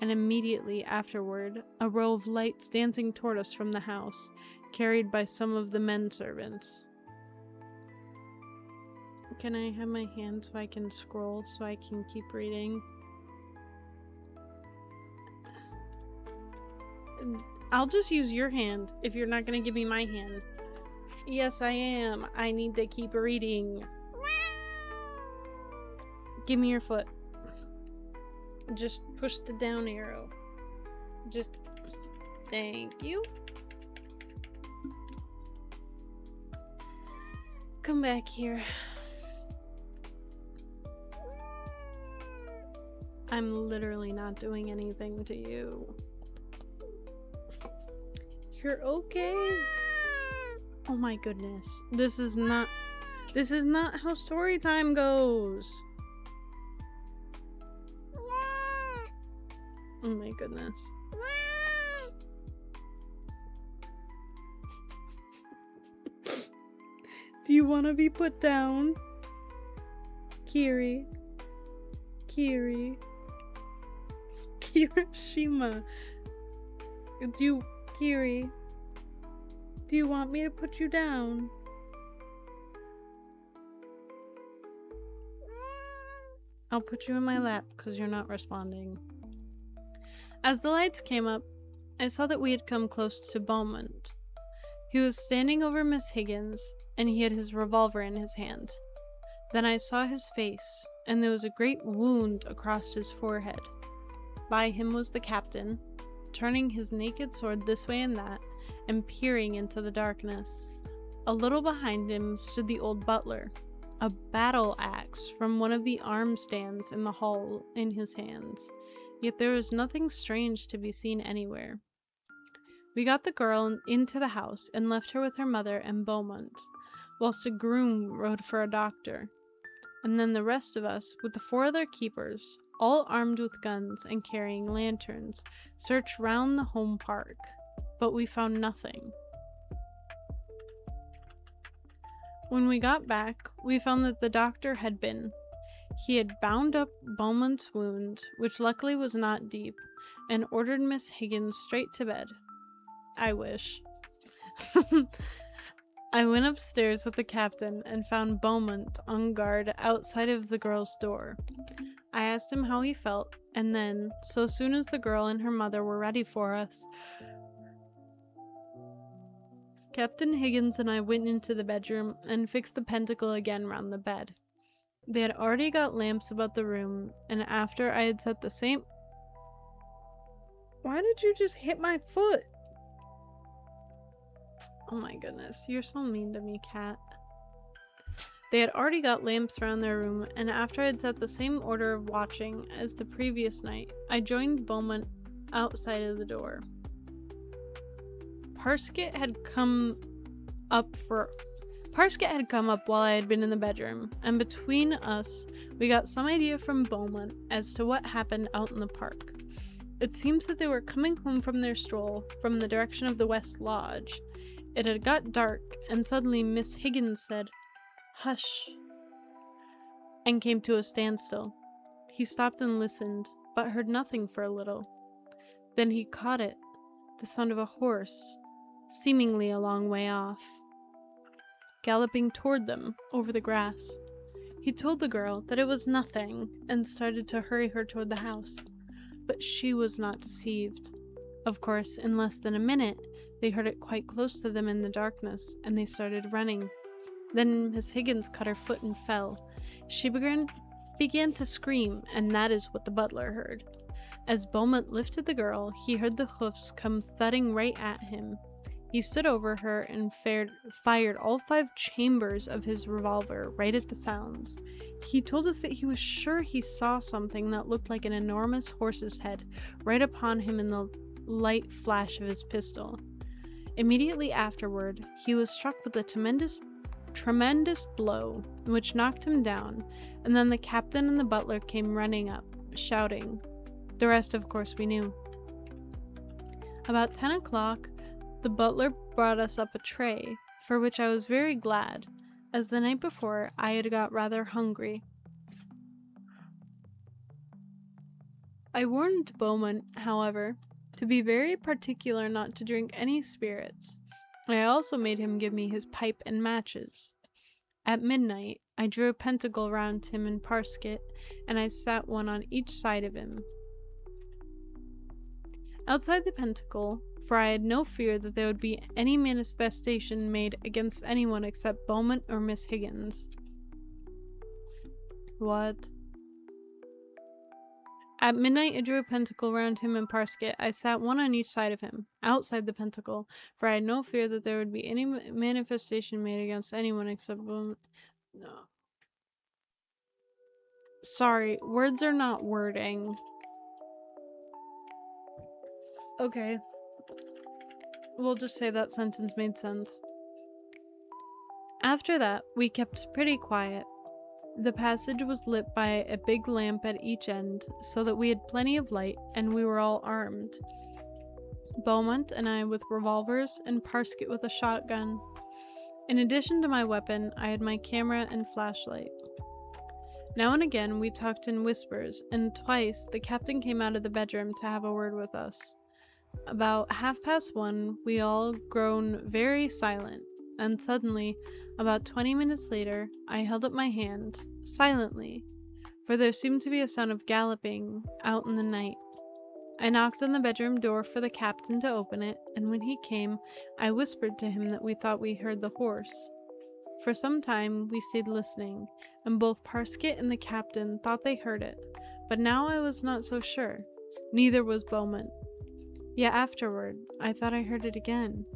and immediately afterward, a row of lights dancing toward us from the house, carried by some of the men servants. Can I have my hand so I can scroll so I can keep reading? I'll just use your hand if you're not gonna give me my hand. Yes, I am. I need to keep reading. Give me your foot. Just push the down arrow. Just... Thank you. Come back here. I'm literally not doing anything to you. You're okay? Oh my goodness. This is not how story time goes. Oh my goodness. Do you want to be put down? Kiri. Kirishima. Kiri. Do you want me to put you down? I'll put you in my lap because you're not responding. As the lights came up, I saw that we had come close to Beaumont. He was standing over Miss Higgins, and he had his revolver in his hand. Then I saw his face, and there was a great wound across his forehead. By him was the captain, turning his naked sword this way and that, and peering into the darkness. A little behind him stood the old butler, a battle axe from one of the arm stands in the hall in his hands, yet there was nothing strange to be seen anywhere. We got the girl into the house and left her with her mother and Beaumont, whilst a groom rode for a doctor, and then the rest of us, with the 4 other keepers, all armed with guns and carrying lanterns, searched round the home park, but we found nothing. When we got back, we found that the doctor had been. He had bound up Beaumont's wound, which luckily was not deep, and ordered Miss Higgins straight to bed. I wish. I went upstairs with the captain and found Beaumont on guard outside of the girl's door. I asked him how he felt, and then, so soon as the girl and her mother were ready for us, Captain Higgins and I went into the bedroom and fixed the pentacle again round the bed. They had already got lamps about the room, and after I had set the same— Why did you just hit my foot? Oh my goodness, you're so mean to me, cat. They had already got lamps around their room, and after I had set the same order of watching as the previous night, I joined Beaumont outside of the door. Parsket had come up while I had been in the bedroom, and between us, we got some idea from Beaumont as to what happened out in the park. It seems that they were coming home from their stroll from the direction of the West Lodge. It had got dark, and suddenly Miss Higgins said, "Hush," and came to a standstill. He stopped and listened, but heard nothing for a little. Then he caught it, the sound of a horse, seemingly a long way off, galloping toward them over the grass. He told the girl that it was nothing, and started to hurry her toward the house. But she was not deceived. Of course, in less than a minute, they heard it quite close to them in the darkness, and they started running. Then Miss Higgins cut her foot and fell. She began to scream, and that is what the butler heard. As Beaumont lifted the girl, he heard the hoofs come thudding right at him. He stood over her and fired all 5 chambers of his revolver right at the sounds. He told us that he was sure he saw something that looked like an enormous horse's head right upon him in the light flash of his pistol. Immediately afterward, he was struck with a tremendous blow, which knocked him down, and then the captain and the butler came running up, shouting. The rest, of course, we knew. About 10 o'clock, the butler brought us up a tray, for which I was very glad, as the night before I had got rather hungry. I warned Beaumont, however, to be very particular not to drink any spirits. I also made him give me his pipe and matches. At midnight, I drew a pentacle round him in Parsket, and I sat one on each side of him. Outside the pentacle, for I had no fear that there would be any manifestation made against anyone except Beaumont or Miss Higgins. What? At midnight I drew a pentacle round him in Parsket. I sat one on each side of him, outside the pentacle, for I had no fear that there would be any manifestation made against anyone except Beaumont. No. Sorry, words are not wording. Okay. We'll just say that sentence made sense. After that, we kept pretty quiet. The passage was lit by a big lamp at each end, so that we had plenty of light, and we were all armed. Beaumont and I with revolvers, and Parsket with a shotgun. In addition to my weapon, I had my camera and flashlight. Now and again, we talked in whispers, and twice the captain came out of the bedroom to have a word with us. About 1:30, we all grown very silent, and suddenly, about 20 minutes later, I held up my hand, silently, for there seemed to be a sound of galloping out in the night. I knocked on the bedroom door for the captain to open it, and when he came, I whispered to him that we thought we heard the horse. For some time, we stayed listening, and both Parsket and the captain thought they heard it, but now I was not so sure. Neither was Beaumont. Yet afterward, I thought I heard it again.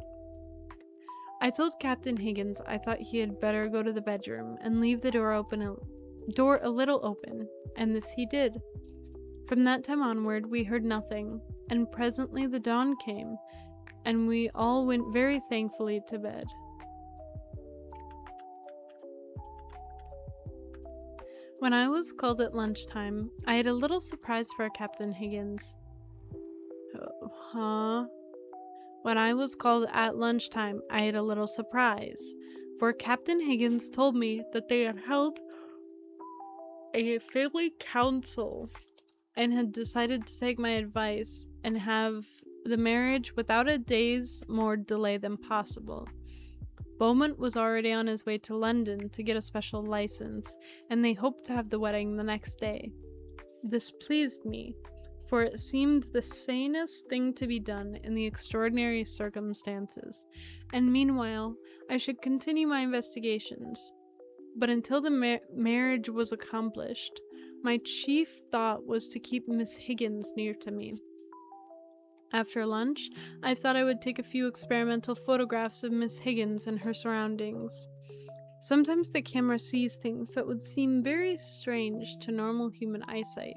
I told Captain Higgins I thought he had better go to the bedroom and leave the door a little open, and this he did. From that time onward, we heard nothing, and presently the dawn came, and we all went very thankfully to bed. When I was called at lunchtime, I had a little surprise for Captain Higgins. When I was called at lunchtime, I had a little surprise, for Captain Higgins told me that they had held a family council and had decided to take my advice and have the marriage without a day's more delay than possible. Beaumont was already on his way to London to get a special license, and they hoped to have the wedding the next day. This pleased me, for it seemed the sanest thing to be done in the extraordinary circumstances, and meanwhile I should continue my investigations. But until the marriage was accomplished, my chief thought was to keep Miss Higgins near to me. After lunch, I thought I would take a few experimental photographs of Miss Higgins and her surroundings. Sometimes the camera sees things that would seem very strange to normal human eyesight.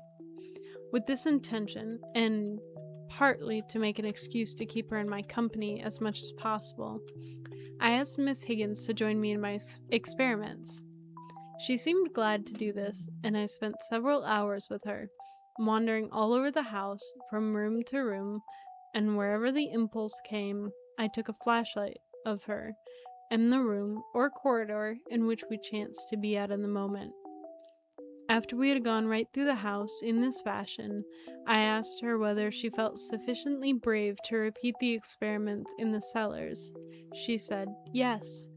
With this intention, and partly to make an excuse to keep her in my company as much as possible, I asked Miss Higgins to join me in my experiments. She seemed glad to do this, and I spent several hours with her, wandering all over the house, from room to room, and wherever the impulse came, I took a flashlight of her, in the room or corridor in which we chanced to be at in the moment. After we had gone right through the house in this fashion, I asked her whether she felt sufficiently brave to repeat the experiments in the cellars. She said yes.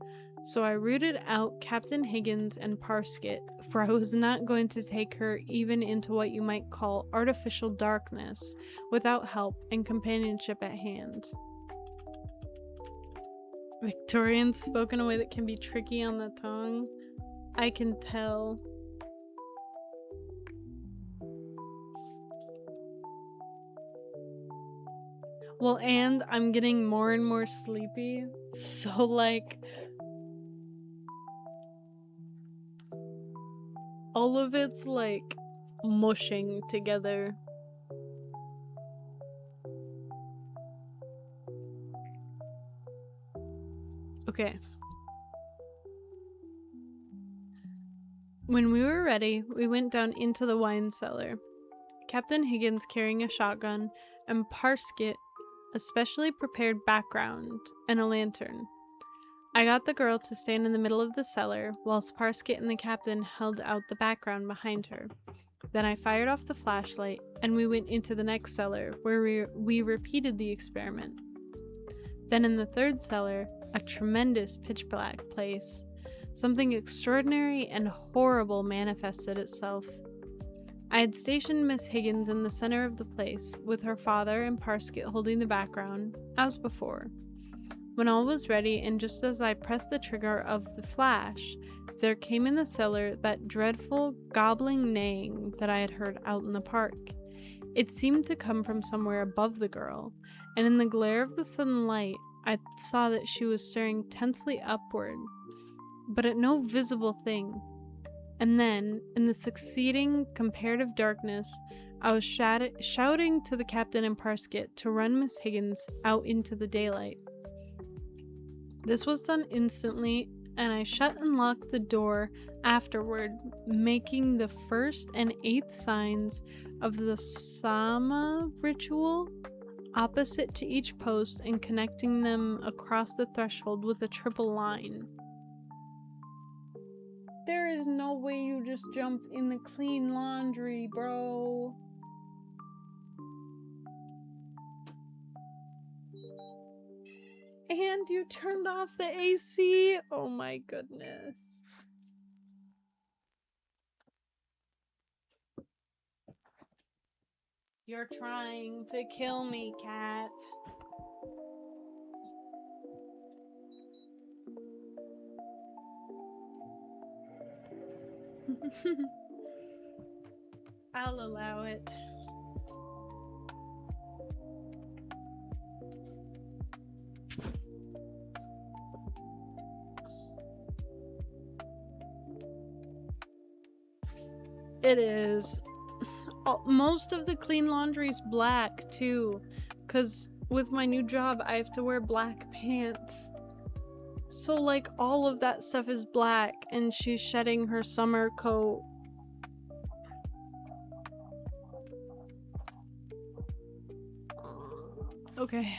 So I rooted out Captain Higgins and Parsket, for I was not going to take her even into what you might call artificial darkness, without help and companionship at hand. Victorian spoke in a way that can be tricky on the tongue. I can tell. Well, and I'm getting more and more sleepy, so like all of it's like mushing together. Okay. When we were ready, we went down into the wine cellar. Captain Higgins carrying a shotgun, and Parsket a specially prepared background and a lantern. I got the girl to stand in the middle of the cellar, whilst Parsket and the captain held out the background behind her. Then I fired off the flashlight, and we went into the next cellar, where we repeated the experiment. Then in the third cellar, a tremendous pitch-black place, something extraordinary and horrible manifested itself. I had stationed Miss Higgins in the center of the place, with her father and Parsket holding the background, as before. When all was ready, and just as I pressed the trigger of the flash, there came in the cellar that dreadful gobbling neighing that I had heard out in the park. It seemed to come from somewhere above the girl, and in the glare of the sudden light, I saw that she was staring tensely upward, but at no visible thing. And then, in the succeeding comparative darkness, I was shouting to the captain and Parsket to run Miss Higgins out into the daylight. This was done instantly, and I shut and locked the door afterward, making the 1st and 8th signs of the Sama ritual opposite to each post and connecting them across the threshold with a triple line. There is no way you just jumped in the clean laundry, bro. And you turned off the AC? Oh my goodness. You're trying to kill me, cat. I'll allow it. It is. Most of the clean laundry's black too, because with my new job I have to wear black pants. So like all of that stuff is black, and she's shedding her summer coat. Okay.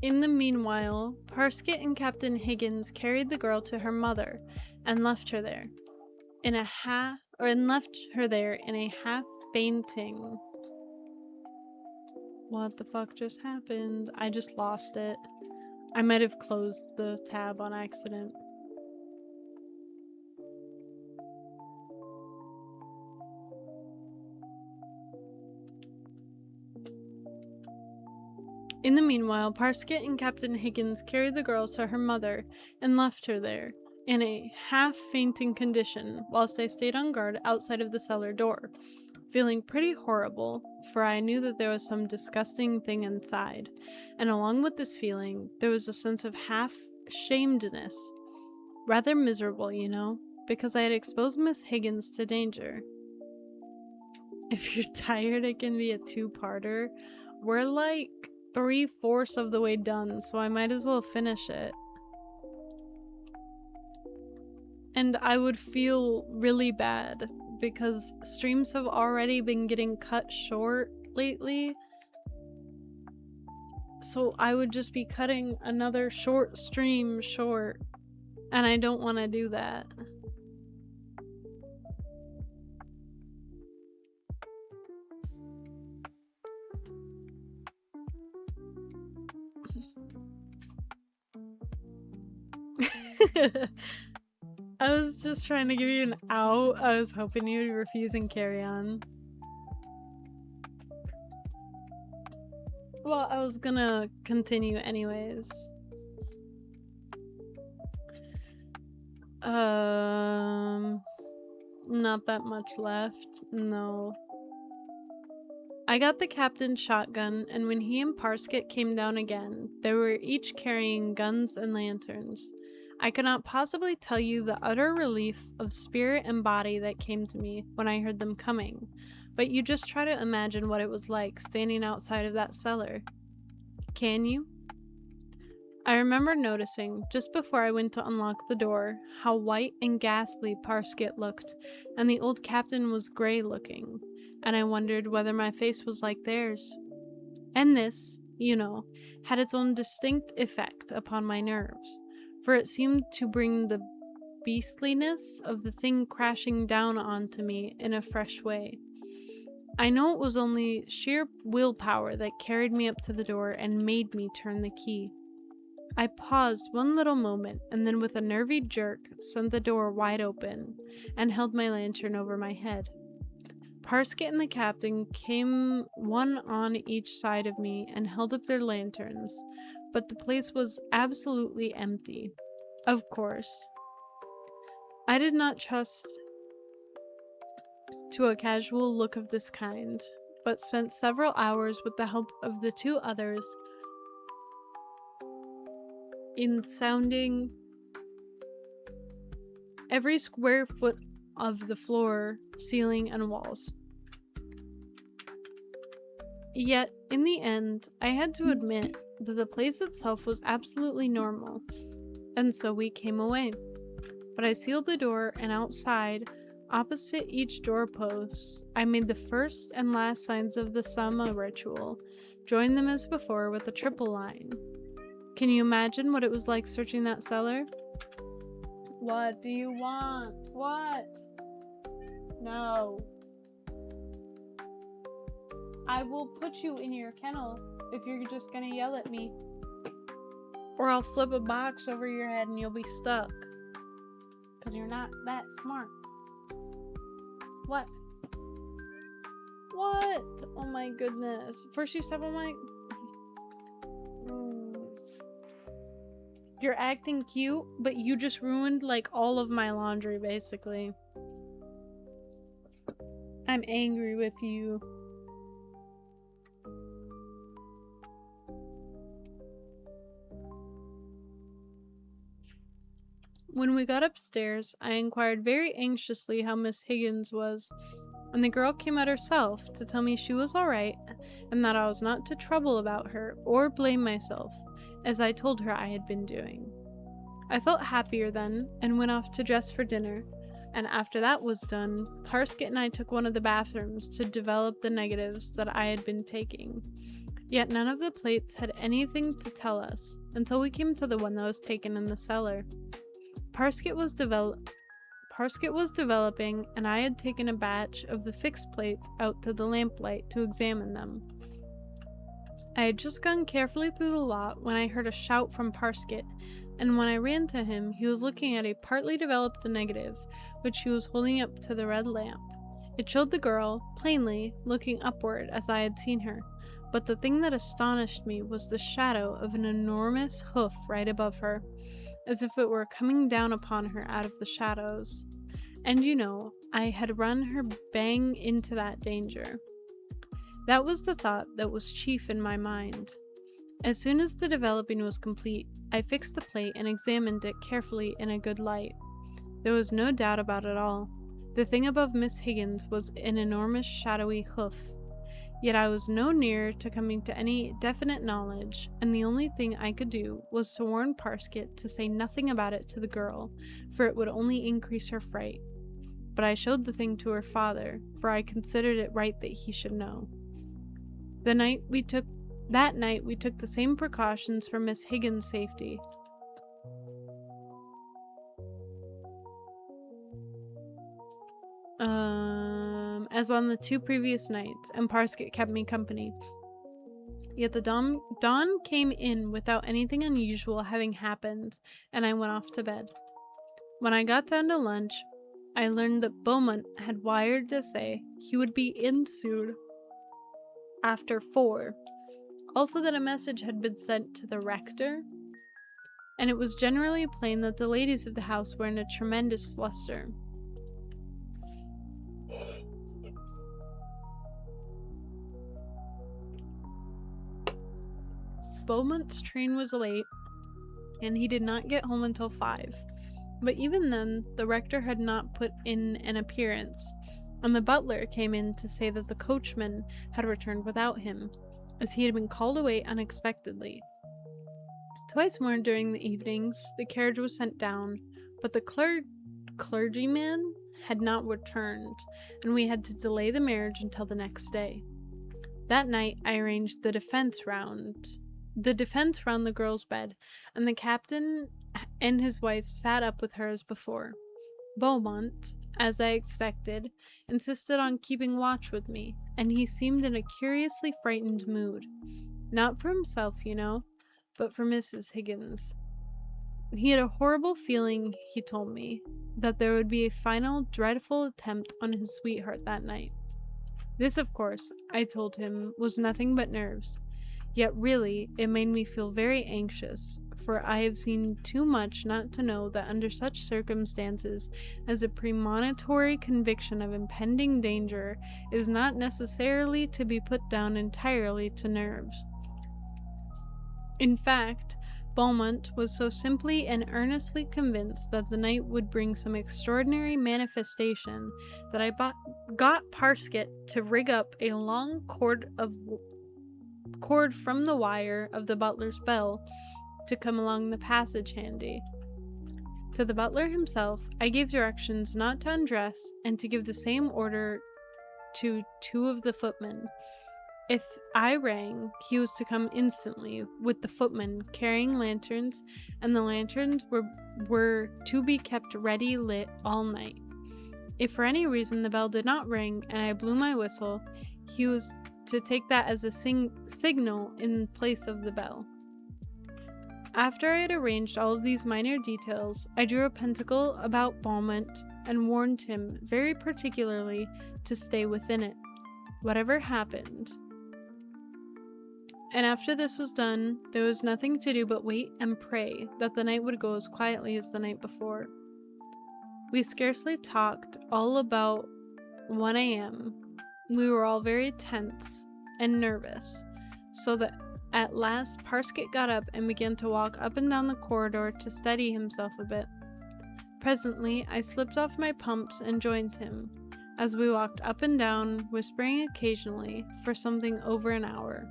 In the meanwhile, Parsket and Captain Higgins carried the girl to her mother and left her there in a half fainting. What the fuck just happened? I just lost it. I might have closed the tab on accident. In the meanwhile, Parsket and Captain Higgins carried the girl to her mother and left her there in a half-fainting condition whilst I stayed on guard outside of the cellar door, feeling pretty horrible, for I knew that there was some disgusting thing inside, and along with this feeling, there was a sense of half-shamedness. Rather miserable, you know, because I had exposed Miss Higgins to danger. If you're tired, it can be a two-parter. We're like 3/4 of the way done, so I might as well finish it. And I would feel really bad because streams have already been getting cut short lately. So I would just be cutting another short stream short, and I don't want to do that. I was just trying to give you an out. I was hoping you'd refuse and carry on. Well, I was gonna continue anyways. Not that much left. No. I got the captain's shotgun, and when he and Parsket came down again, they were each carrying guns and lanterns. I could not possibly tell you the utter relief of spirit and body that came to me when I heard them coming, but you just try to imagine what it was like standing outside of that cellar. Can you? I remember noticing, just before I went to unlock the door, how white and ghastly Parsket looked, and the old captain was grey looking, and I wondered whether my face was like theirs. And this, had its own distinct effect upon my nerves, for it seemed to bring the beastliness of the thing crashing down onto me in a fresh way. I know it was only sheer willpower that carried me up to the door and made me turn the key. I paused one little moment and then with a nervy jerk sent the door wide open and held my lantern over my head. Parsket and the captain came one on each side of me and held up their lanterns, but the place was absolutely empty. Of course, I did not trust to a casual look of this kind, but spent several hours with the help of the two others in sounding every square foot of the floor, ceiling, and walls. Yet, in the end, I had to admit that the place itself was absolutely normal, and so we came away. But I sealed the door, and outside, opposite each doorpost, I made the first and last signs of the Sama ritual, joined them as before with a triple line. Can you imagine what it was like searching that cellar? What do you want? What? No. I will put you in your kennel if you're just gonna yell at me. Or I'll flip a box over your head and you'll be stuck. Because you're not that smart. What? What? Oh my goodness. First you step on my... You're acting cute, but you just ruined like all of my laundry basically. I'm angry with you. When we got upstairs, I inquired very anxiously how Miss Higgins was, and the girl came out herself to tell me she was alright and that I was not to trouble about her or blame myself, as I told her I had been doing. I felt happier then and went off to dress for dinner, and after that was done, Parsket and I took one of the bathrooms to develop the negatives that I had been taking. Yet none of the plates had anything to tell us until we came to the one that was taken in the cellar. Parsket was developing, and I had taken a batch of the fixed plates out to the lamplight to examine them. I had just gone carefully through the lot when I heard a shout from Parsket, and when I ran to him, he was looking at a partly developed negative, which he was holding up to the red lamp. It showed the girl, plainly, looking upward as I had seen her, but the thing that astonished me was the shadow of an enormous hoof right above her, as if it were coming down upon her out of the shadows. And I had run her bang into that danger. That was the thought that was chief in my mind. As soon as the developing was complete, I fixed the plate and examined it carefully in a good light. There was no doubt about it all. The thing above Miss Higgins was an enormous shadowy hoof. Yet I was no nearer to coming to any definite knowledge, and the only thing I could do was to warn Parsket to say nothing about it to the girl, for it would only increase her fright. But I showed the thing to her father, for I considered it right that he should know. That night we took the same precautions for Miss Higgins' safety. As on the 2 previous nights, and Parsket kept me company. Yet the dawn came in without anything unusual having happened, and I went off to bed. When I got down to lunch, I learned that Beaumont had wired to say he would be in soon, after 4. Also that a message had been sent to the rector, and it was generally plain that the ladies of the house were in a tremendous fluster. Beaumont's train was late, and he did not get home until 5. But even then, the rector had not put in an appearance, and the butler came in to say that the coachman had returned without him, as he had been called away unexpectedly. Twice more during the evenings, the carriage was sent down, but the clergyman had not returned, and we had to delay the marriage until the next day. That night, I arranged the defense round the girl's bed, and the captain and his wife sat up with her as before. Beaumont, as I expected, insisted on keeping watch with me, and he seemed in a curiously frightened mood. Not for himself, but for Mrs. Higgins. He had a horrible feeling, he told me, that there would be a final, dreadful attempt on his sweetheart that night. This, of course, I told him, was nothing but nerves. Yet really, it made me feel very anxious, for I have seen too much not to know that under such circumstances as a premonitory conviction of impending danger is not necessarily to be put down entirely to nerves. In fact, Beaumont was so simply and earnestly convinced that the night would bring some extraordinary manifestation that I got Parsket to rig up a long cord from the wire of the butler's bell to come along the passage handy. To the butler himself, I gave directions not to undress and to give the same order to 2 of the footmen. If I rang, he was to come instantly, with the footman carrying lanterns, and the lanterns were to be kept ready lit all night. If for any reason the bell did not ring and I blew my whistle, he was to take that as a signal in place of the bell. After I had arranged all of these minor details, I drew a pentacle about Beaumont and warned him very particularly to stay within it, whatever happened. And after this was done, there was nothing to do but wait and pray that the night would go as quietly as the night before. We scarcely talked all about 1 a.m. We were all very tense and nervous, so that at last Parsket got up and began to walk up and down the corridor to steady himself a bit. Presently, I slipped off my pumps and joined him, as we walked up and down, whispering occasionally, for something over an hour,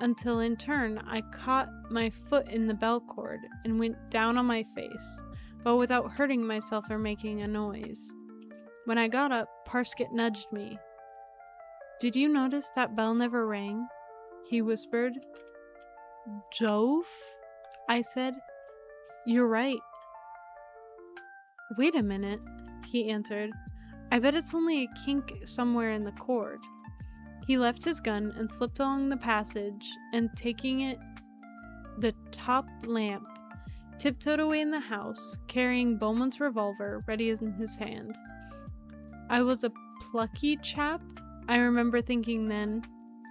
until in turn I caught my foot in the bell cord and went down on my face, but without hurting myself or making a noise. When I got up, Parsket nudged me. "Did you notice that bell never rang?" he whispered. "Jove," I said. "You're right." "Wait a minute," he answered. "I bet it's only a kink somewhere in the cord." He left his gun and slipped along the passage, and taking the top lamp, tiptoed away in the house, carrying Beaumont's revolver ready in his hand. I was a plucky chap, I remember thinking then,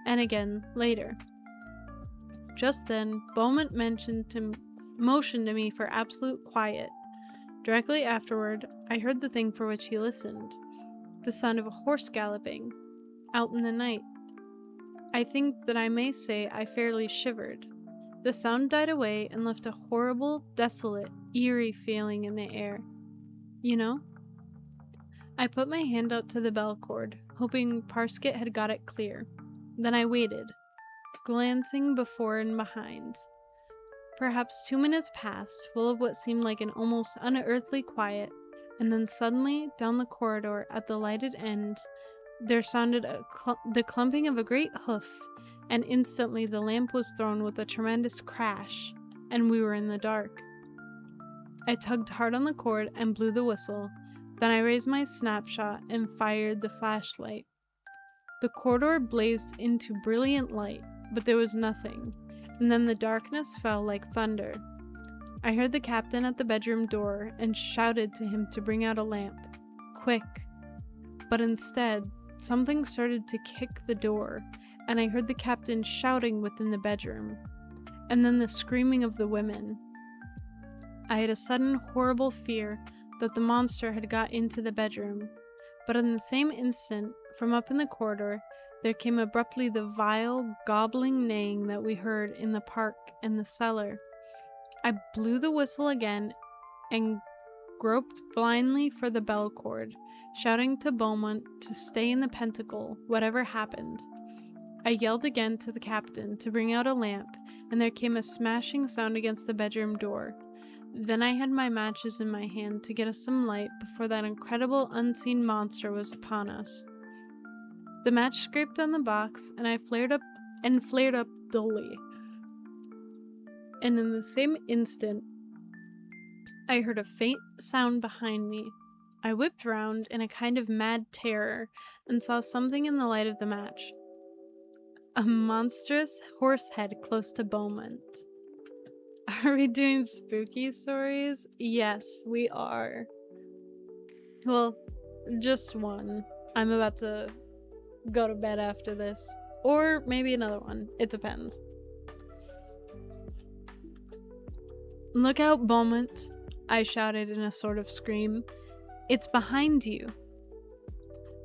and again later. Just then, Beaumont motioned to me for absolute quiet. Directly afterward, I heard the thing for which he listened, the sound of a horse galloping, out in the night. I think that I may say I fairly shivered. The sound died away and left a horrible, desolate, eerie feeling in the air. You know? I put my hand out to the bell cord, hoping Parsket had got it clear. Then I waited, glancing before and behind. Perhaps 2 minutes passed, full of what seemed like an almost unearthly quiet, and then suddenly, down the corridor at the lighted end, there sounded the clumping of a great hoof, and instantly the lamp was thrown with a tremendous crash, and we were in the dark. I tugged hard on the cord and blew the whistle. Then I raised my snapshot and fired the flashlight. The corridor blazed into brilliant light, but there was nothing, and then the darkness fell like thunder. I heard the captain at the bedroom door and shouted to him to bring out a lamp. Quick. But instead, something started to kick the door, and I heard the captain shouting within the bedroom, and then the screaming of the women. I had a sudden horrible fear that the monster had got into the bedroom, but in the same instant, from up in the corridor, there came abruptly the vile, gobbling neighing that we heard in the park and the cellar. I blew the whistle again and groped blindly for the bell cord, shouting to Beaumont to stay in the pentacle, whatever happened. I yelled again to the captain to bring out a lamp, and there came a smashing sound against the bedroom door. Then I had my matches in my hand to get us some light before that incredible unseen monster was upon us. The match scraped on the box, and I flared up dully. And in the same instant, I heard a faint sound behind me. I whipped round in a kind of mad terror and saw something in the light of the match. A monstrous horse head close to Beaumont. Are we doing spooky stories? Yes, we are. Well, just one. I'm about to go to bed after this. Or maybe another one. It depends. Look out, Beaumont, I shouted in a sort of scream. It's behind you.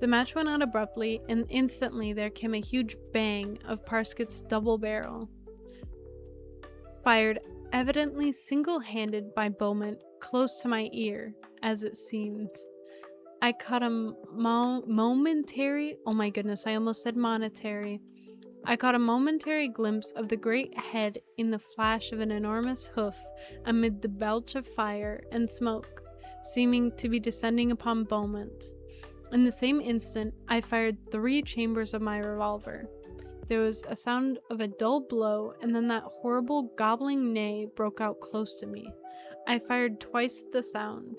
The match went out abruptly, and instantly there came a huge bang of Parsket's double barrel, fired evidently single-handed by Beaumont close to my ear, as it seemed. I caught a momentary, oh my goodness, I almost said monetary. I caught a momentary glimpse of the great head in the flash of an enormous hoof amid the belch of fire and smoke, seeming to be descending upon Beaumont. In the same instant, I fired 3 chambers of my revolver. There was a sound of a dull blow, and then that horrible gobbling neigh broke out close to me. I fired twice the sound.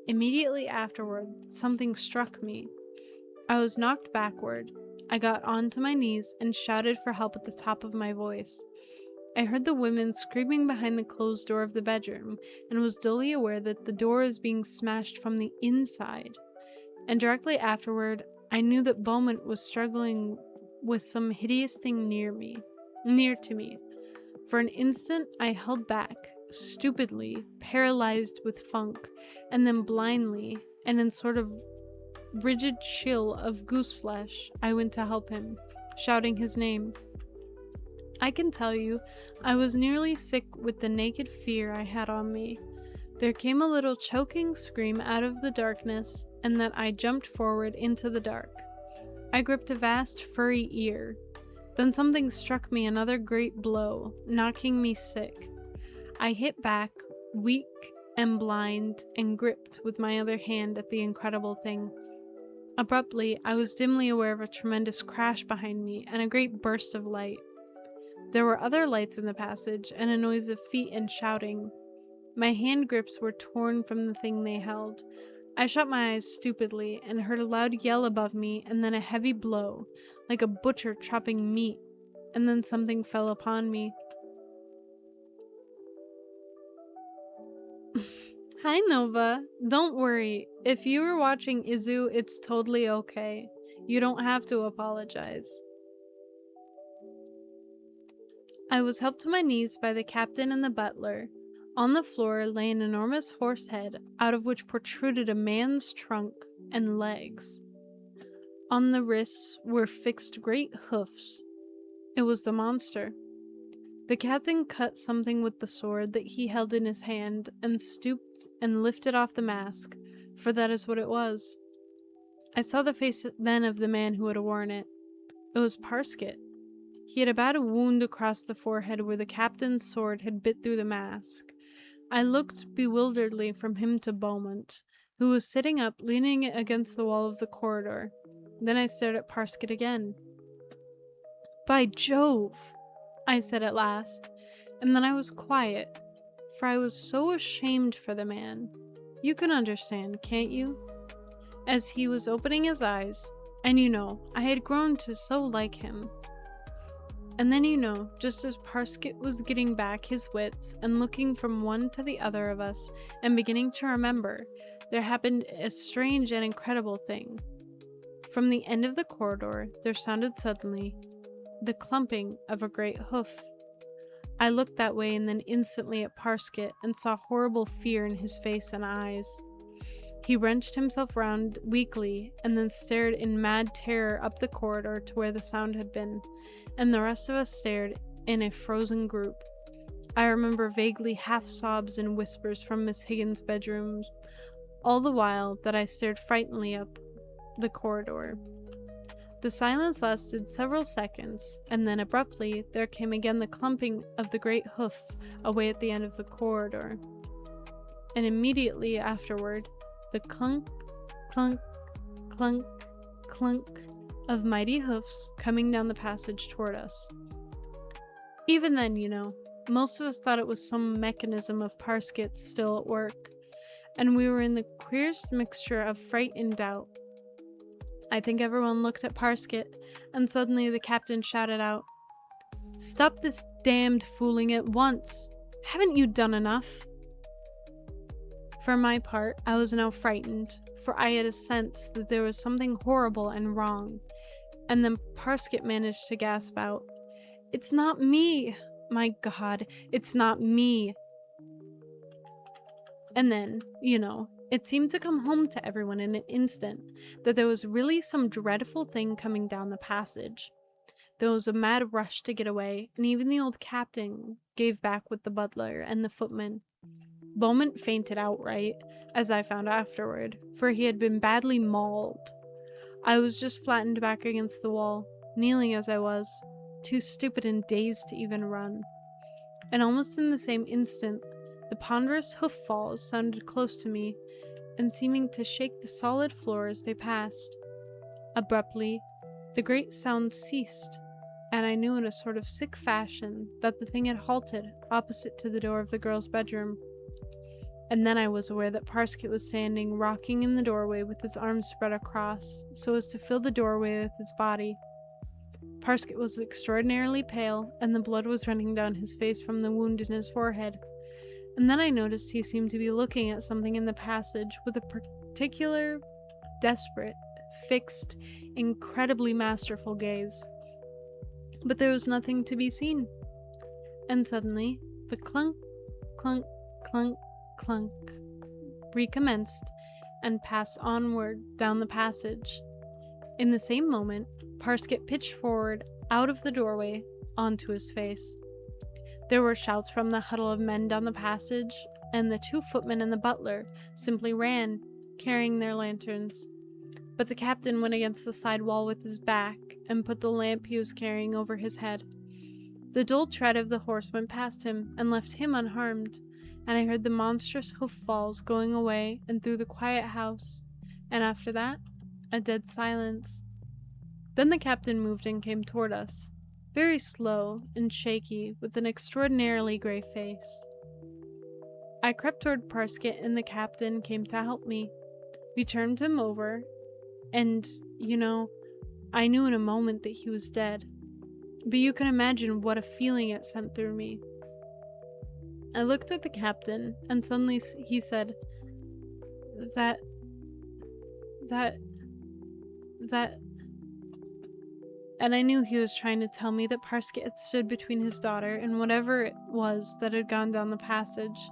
Immediately afterward, something struck me. I was knocked backward. I got onto my knees and shouted for help at the top of my voice. I heard the women screaming behind the closed door of the bedroom, and was dully aware that the door was being smashed from the inside. And directly afterward, I knew that Beaumont was struggling with some hideous thing near to me. For an instant, I held back, stupidly, paralyzed with funk, and then blindly, and in sort of rigid chill of gooseflesh, I went to help him, shouting his name. I can tell you, I was nearly sick with the naked fear I had on me. There came a little choking scream out of the darkness, and that I jumped forward into the dark. I gripped a vast furry ear. Then something struck me another great blow, knocking me sick. I hit back, weak and blind, and gripped with my other hand at the incredible thing. Abruptly, I was dimly aware of a tremendous crash behind me and a great burst of light. There were other lights in the passage, and a noise of feet and shouting. My hand grips were torn from the thing they held. I shut my eyes stupidly and heard a loud yell above me, and then a heavy blow, like a butcher chopping meat, and then something fell upon me. Hi, Nova. Don't worry. If you were watching Izu, it's totally okay. You don't have to apologize. I was helped to my knees by the captain and the butler. On the floor lay an enormous horse head, out of which protruded a man's trunk and legs. On the wrists were fixed great hoofs. It was the monster. The captain cut something with the sword that he held in his hand, and stooped and lifted off the mask, for that is what it was. I saw the face then of the man who had worn it. It was Parsket. He had about a wound across the forehead where the captain's sword had bit through the mask. I looked bewilderedly from him to Beaumont, who was sitting up, leaning against the wall of the corridor. Then I stared at Parsket again. By Jove! I said at last, and then I was quiet, for I was so ashamed for the man. You can understand, can't you? As he was opening his eyes, and I had grown to so like him. And then just as Parsket was getting back his wits and looking from one to the other of us and beginning to remember, there happened a strange and incredible thing. From the end of the corridor, there sounded suddenly the clumping of a great hoof. I looked that way and then instantly at Parsket and saw horrible fear in his face and eyes. He wrenched himself round weakly and then stared in mad terror up the corridor to where the sound had been, and the rest of us stared in a frozen group. I remember vaguely half sobs and whispers from Miss Higgins' bedroom, all the while that I stared frightenedly up the corridor. The silence lasted several seconds, and then abruptly there came again the clumping of the great hoof away at the end of the corridor. And immediately afterward, the clunk, clunk, clunk, clunk of mighty hoofs coming down the passage toward us. Even then, most of us thought it was some mechanism of Parsket's still at work, and we were in the queerest mixture of fright and doubt. I think everyone looked at Parsket, and suddenly the captain shouted out, "Stop this damned fooling at once! Haven't you done enough?" For my part, I was now frightened, for I had a sense that there was something horrible and wrong, and then Parsket managed to gasp out, "It's not me! My God, it's not me!" And then, it seemed to come home to everyone in an instant that there was really some dreadful thing coming down the passage. There was a mad rush to get away, and even the old captain gave back with the butler and the footman. Beaumont fainted outright, as I found afterward, for he had been badly mauled. I was just flattened back against the wall, kneeling as I was, too stupid and dazed to even run. And almost in the same instant, the ponderous hoof falls sounded close to me, and seeming to shake the solid floor as they passed. Abruptly, the great sound ceased, and I knew in a sort of sick fashion that the thing had halted opposite to the door of the girl's bedroom. And then I was aware that Parsket was standing rocking in the doorway with his arms spread across, so as to fill the doorway with his body. Parsket was extraordinarily pale, and the blood was running down his face from the wound in his forehead. And then I noticed he seemed to be looking at something in the passage with a particular, desperate, fixed, incredibly masterful gaze. But there was nothing to be seen. And suddenly, the clunk, clunk, clunk, clunk recommenced and passed onward down the passage. In the same moment, Parsket pitched forward out of the doorway onto his face. There were shouts from the huddle of men down the passage, and the two footmen and the butler simply ran, carrying their lanterns. But the captain went against the side wall with his back and put the lamp he was carrying over his head. The dull tread of the horse went past him and left him unharmed, and I heard the monstrous hoof falls going away and through the quiet house, and after that, a dead silence. Then the captain moved and came toward us, very slow and shaky, with an extraordinarily grey face. I crept toward Parsket, and the captain came to help me. We turned him over, and, I knew in a moment that he was dead. But you can imagine what a feeling it sent through me. I looked at the captain, and suddenly he said, that, and I knew he was trying to tell me that Parsket had stood between his daughter and whatever it was that had gone down the passage.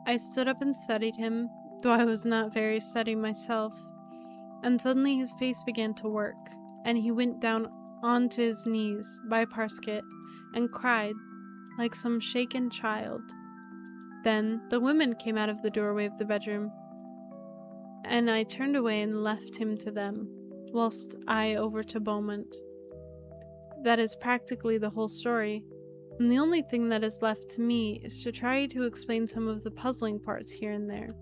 I stood up and studied him, though I was not very steady myself, and suddenly his face began to work, and he went down onto his knees by Parsket and cried like some shaken child. Then the women came out of the doorway of the bedroom, and I turned away and left him to them, whilst I over to Beaumont. That is practically the whole story, and the only thing that is left to me is to try to explain some of the puzzling parts here and there.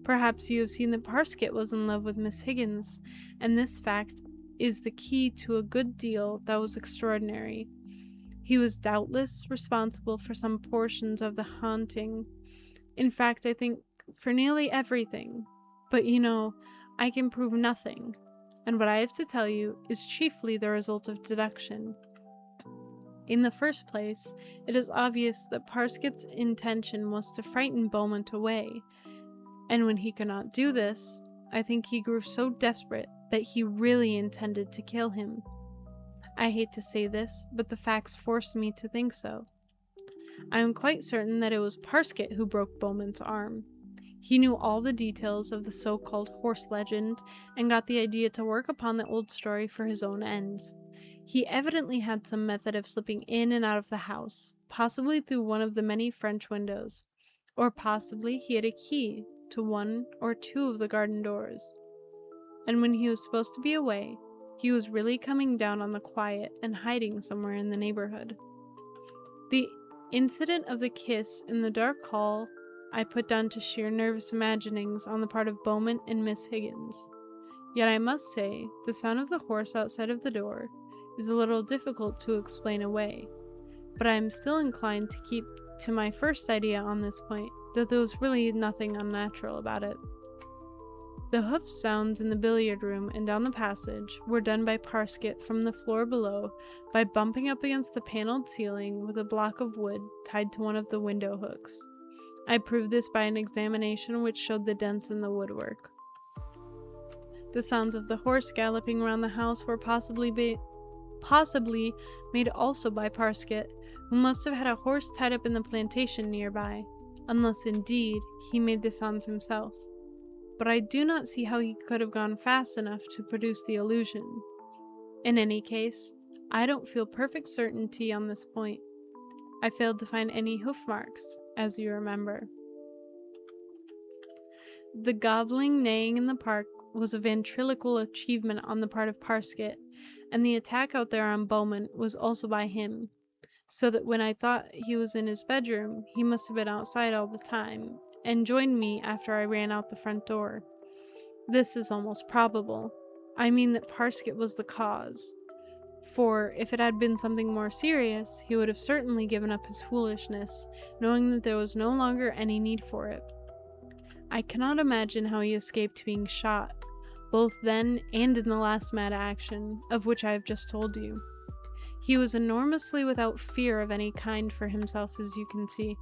Perhaps you have seen that Parsket was in love with Miss Higgins, and this fact is the key to a good deal that was extraordinary. He was doubtless responsible for some portions of the haunting. In fact, I think for nearly everything. But I can prove nothing, and what I have to tell you is chiefly the result of deduction. In the first place, it is obvious that Parsket's intention was to frighten Beaumont away, and when he could not do this, I think he grew so desperate that he really intended to kill him. I hate to say this, but the facts force me to think so. I am quite certain that it was Parsket who broke Beaumont's arm. He knew all the details of the so-called horse legend and got the idea to work upon the old story for his own ends. He evidently had some method of slipping in and out of the house, possibly through one of the many French windows, or possibly he had a key to one or two of the garden doors. And when he was supposed to be away, he was really coming down on the quiet and hiding somewhere in the neighborhood. The incident of the kiss in the dark hall I put down to sheer nervous imaginings on the part of Bowman and Miss Higgins. Yet I must say, the sound of the horse outside of the door is a little difficult to explain away, but I am still inclined to keep to my first idea on this point, that there was really nothing unnatural about it. The hoof sounds in the billiard room and down the passage were done by Parsket from the floor below by bumping up against the paneled ceiling with a block of wood tied to one of the window hooks. I proved this by an examination which showed the dents in the woodwork. The sounds of the horse galloping around the house were possibly made also by Parsket, who must have had a horse tied up in the plantation nearby, unless indeed he made the sounds himself. But I do not see how he could have gone fast enough to produce the illusion. In any case, I don't feel perfect certainty on this point. I failed to find any hoof marks, as you remember. The gobbling neighing in the park was a ventriloquial achievement on the part of Parsket, and the attack out there on Bowman was also by him, so that when I thought he was in his bedroom, he must have been outside all the time, and joined me after I ran out the front door. This is almost probable. I mean that Parsket was the cause, for if it had been something more serious, he would have certainly given up his foolishness, knowing that there was no longer any need for it. I cannot imagine how he escaped being shot, both then and in the last mad action, of which I have just told you. He was enormously without fear of any kind for himself, as you can see.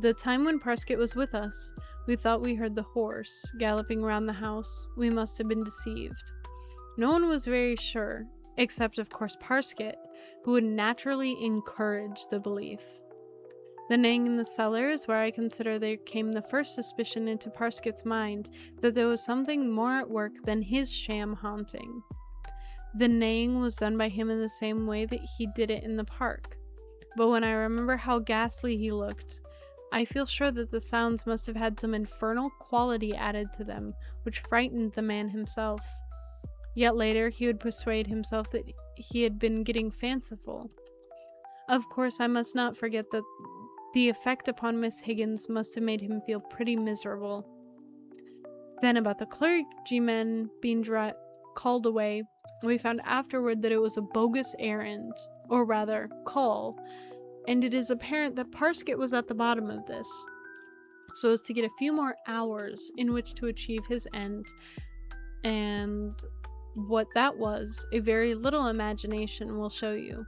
The time when Parsket was with us, we thought we heard the horse galloping around the house. We must have been deceived. No one was very sure, except of course Parsket, who would naturally encourage the belief. The neighing in the cellar is where I consider there came the first suspicion into Parsket's mind that there was something more at work than his sham haunting. The neighing was done by him in the same way that he did it in the park, but when I remember how ghastly he looked, I feel sure that the sounds must have had some infernal quality added to them, which frightened the man himself. Yet later he would persuade himself that he had been getting fanciful. Of course, I must not forget that the effect upon Miss Higgins must have made him feel pretty miserable. Then about the clergyman being called away, we found afterward that it was a bogus errand, or rather, call, and it is apparent that Parsket was at the bottom of this, so as to get a few more hours in which to achieve his end, and what that was, a very little imagination will show you,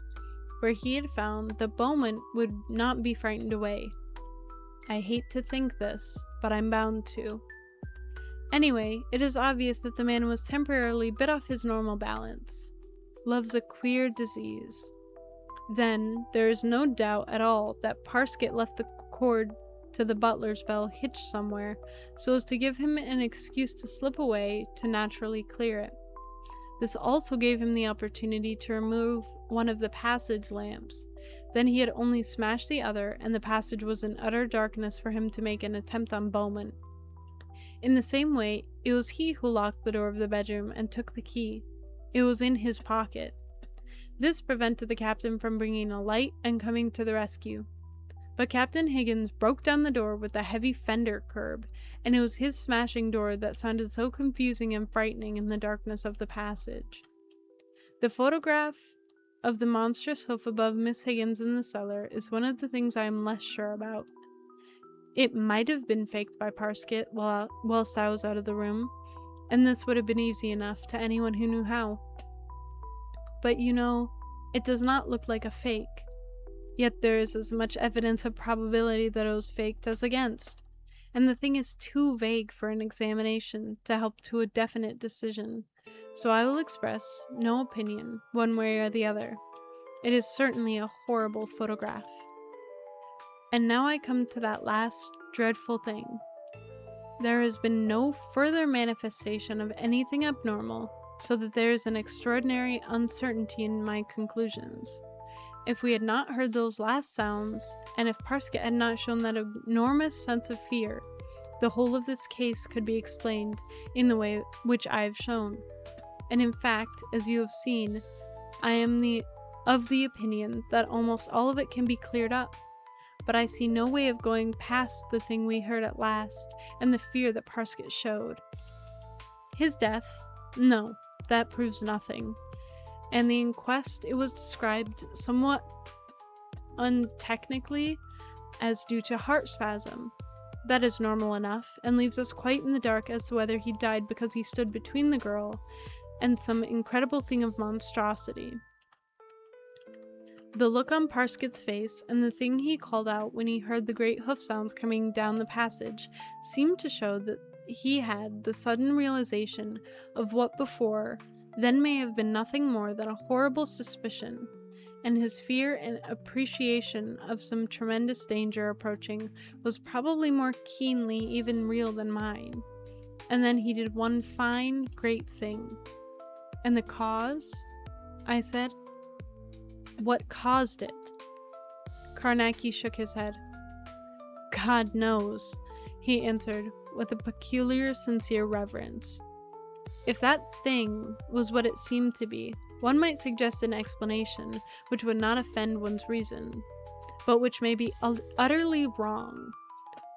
where he had found that Bowman would not be frightened away. I hate to think this, but I'm bound to. Anyway, it is obvious that the man was temporarily bit off his normal balance. Love's a queer disease. Then, there is no doubt at all that Parsket left the cord to the butler's bell hitched somewhere, so as to give him an excuse to slip away to naturally clear it. This also gave him the opportunity to remove one of the passage lamps. Then he had only smashed the other, and the passage was in utter darkness for him to make an attempt on Bowman. In the same way, it was he who locked the door of the bedroom and took the key. It was in his pocket. This prevented the captain from bringing a light and coming to the rescue. But Captain Higgins broke down the door with a heavy fender curb, and it was his smashing door that sounded so confusing and frightening in the darkness of the passage. The photograph of the monstrous hoof above Miss Higgins in the cellar is one of the things I am less sure about. It might have been faked by Parsket whilst I was out of the room, and this would have been easy enough to anyone who knew how. But you know, it does not look like a fake. Yet there is as much evidence of probability that it was faked as against, and the thing is too vague for an examination to help to a definite decision, so I will express no opinion one way or the other. It is certainly a horrible photograph. And now I come to that last dreadful thing. There has been no further manifestation of anything abnormal, so that there is an extraordinary uncertainty in my conclusions. If we had not heard those last sounds, and if Parsket had not shown that enormous sense of fear, the whole of this case could be explained in the way which I have shown. and in fact, as you have seen, I am of the opinion that almost all of it can be cleared up. But I see no way of going past the thing we heard at last, and the fear that Parsket showed. His death? No, that proves nothing. And the inquest, it was described somewhat untechnically as due to heart spasm. That is normal enough, and leaves us quite in the dark as to whether he died because he stood between the girl and some incredible thing of monstrosity. The look on Parsket's face and the thing he called out when he heard the great hoof sounds coming down the passage seemed to show that he had the sudden realization of what before then may have been nothing more than a horrible suspicion, and his fear and appreciation of some tremendous danger approaching was probably more keenly even real than mine. And then he did one fine, great thing. And the cause? I said. What caused it? Carnacki shook his head. God knows, he answered with a peculiar, sincere reverence. If that thing was what it seemed to be, one might suggest an explanation which would not offend one's reason, but which may be utterly wrong.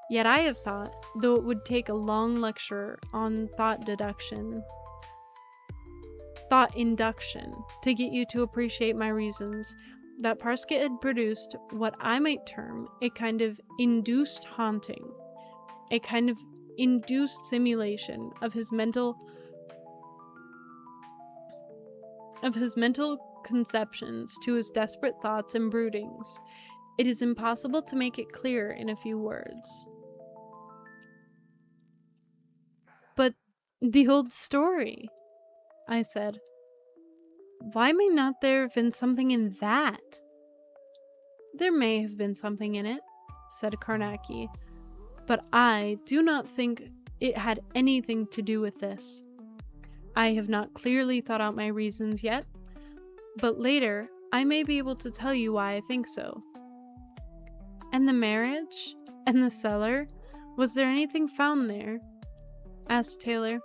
Yet I have thought, though it would take a long lecture on thought induction, to get you to appreciate my reasons, that Parsket had produced what I might term a kind of induced haunting, a kind of induced simulation of his mental conceptions to his desperate thoughts and broodings. It is impossible to make it clear in a few words. But the old story, I said. Why may not there have been something in that? There may have been something in it, said Carnacki, but I do not think it had anything to do with this. I have not clearly thought out my reasons yet, but later I may be able to tell you why I think so. And the marriage? And the cellar? Was there anything found there? Asked Taylor.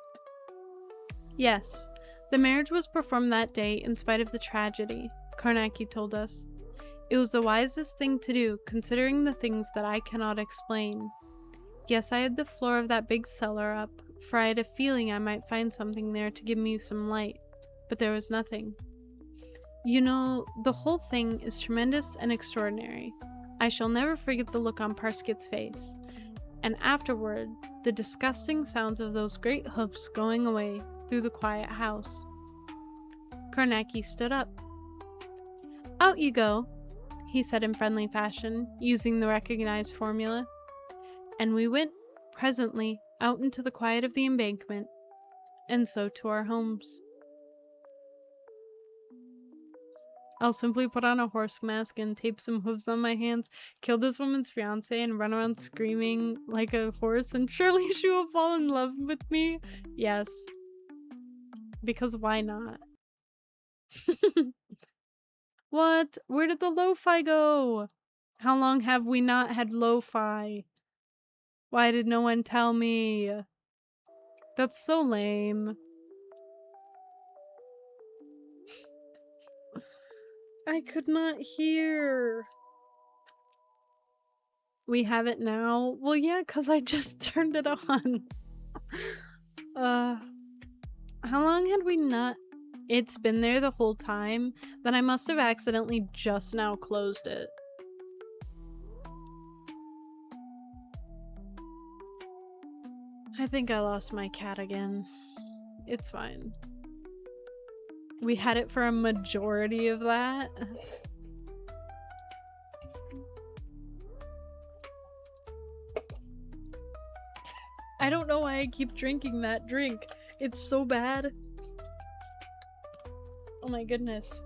Yes, the marriage was performed that day in spite of the tragedy, Carnacki told us. It was the wisest thing to do, considering the things that I cannot explain. Yes, I had the floor of that big cellar up, for I had a feeling I might find something there to give me some light, but there was nothing. You know, the whole thing is tremendous and extraordinary. I shall never forget the look on Parsket's face, and afterward, the disgusting sounds of those great hoofs going away through the quiet house. Carnacki stood up. Out you go, he said in friendly fashion, using the recognized formula. And we went, presently, out into the quiet of the embankment, and so to our homes. I'll simply put on a horse mask and tape some hooves on my hands, kill this woman's fiancé, and run around screaming like a horse, and surely she will fall in love with me. Yes. Because why not? What? Where did the lo-fi go? How long have we not had lo-fi? Why did no one tell me? That's so lame. I could not hear. We have it now? Well, yeah, because I just turned it on. How long had we not? It's been there the whole time? Then I must have accidentally just now closed it. I think I lost my cat again. It's fine. We had it for a majority of that. I don't know why I keep drinking that drink. It's so bad. Oh my goodness.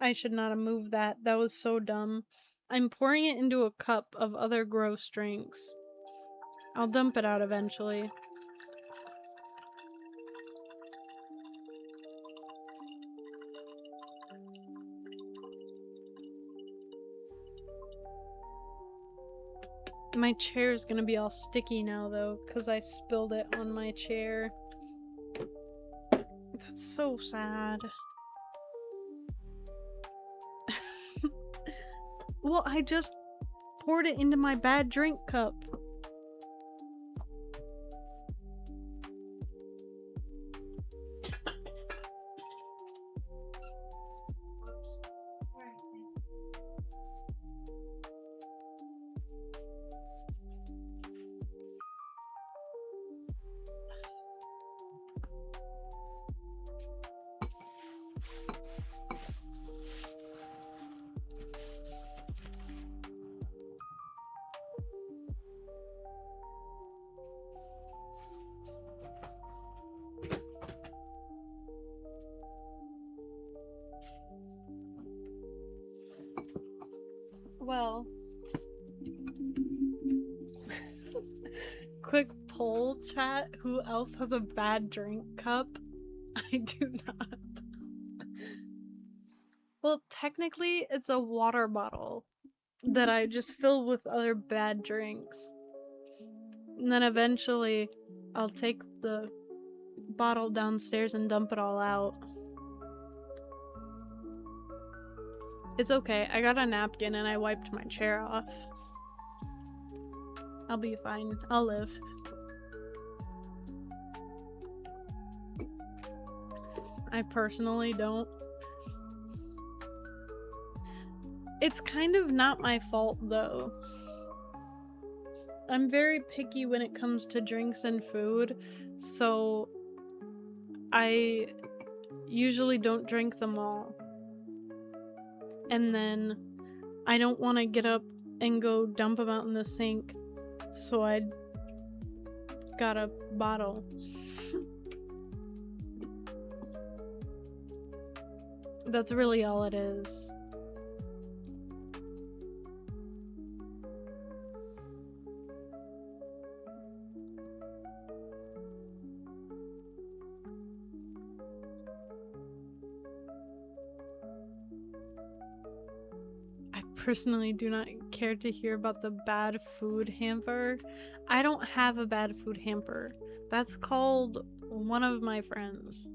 I should not have moved that. That was so dumb. I'm pouring it into a cup of other gross drinks. I'll dump it out eventually. My chair is gonna be all sticky now, though, because I spilled it on my chair. That's so sad. Well, I just poured it into my bad drink cup. Well, quick poll chat, who else has a bad drink cup? I do not. Well, technically, it's a water bottle that I just fill with other bad drinks. And then eventually, I'll take the bottle downstairs and dump it all out. It's okay, I got a napkin and I wiped my chair off. I'll be fine. I'll live. I personally don't. It's kind of not my fault, though. I'm very picky when it comes to drinks and food, so I usually don't drink them all. And then I don't want to get up and go dump them out in the sink, so I got a bottle. That's really all it is. Personally do not care to hear about the bad food hamper. I don't have a bad food hamper. That's called one of my friends.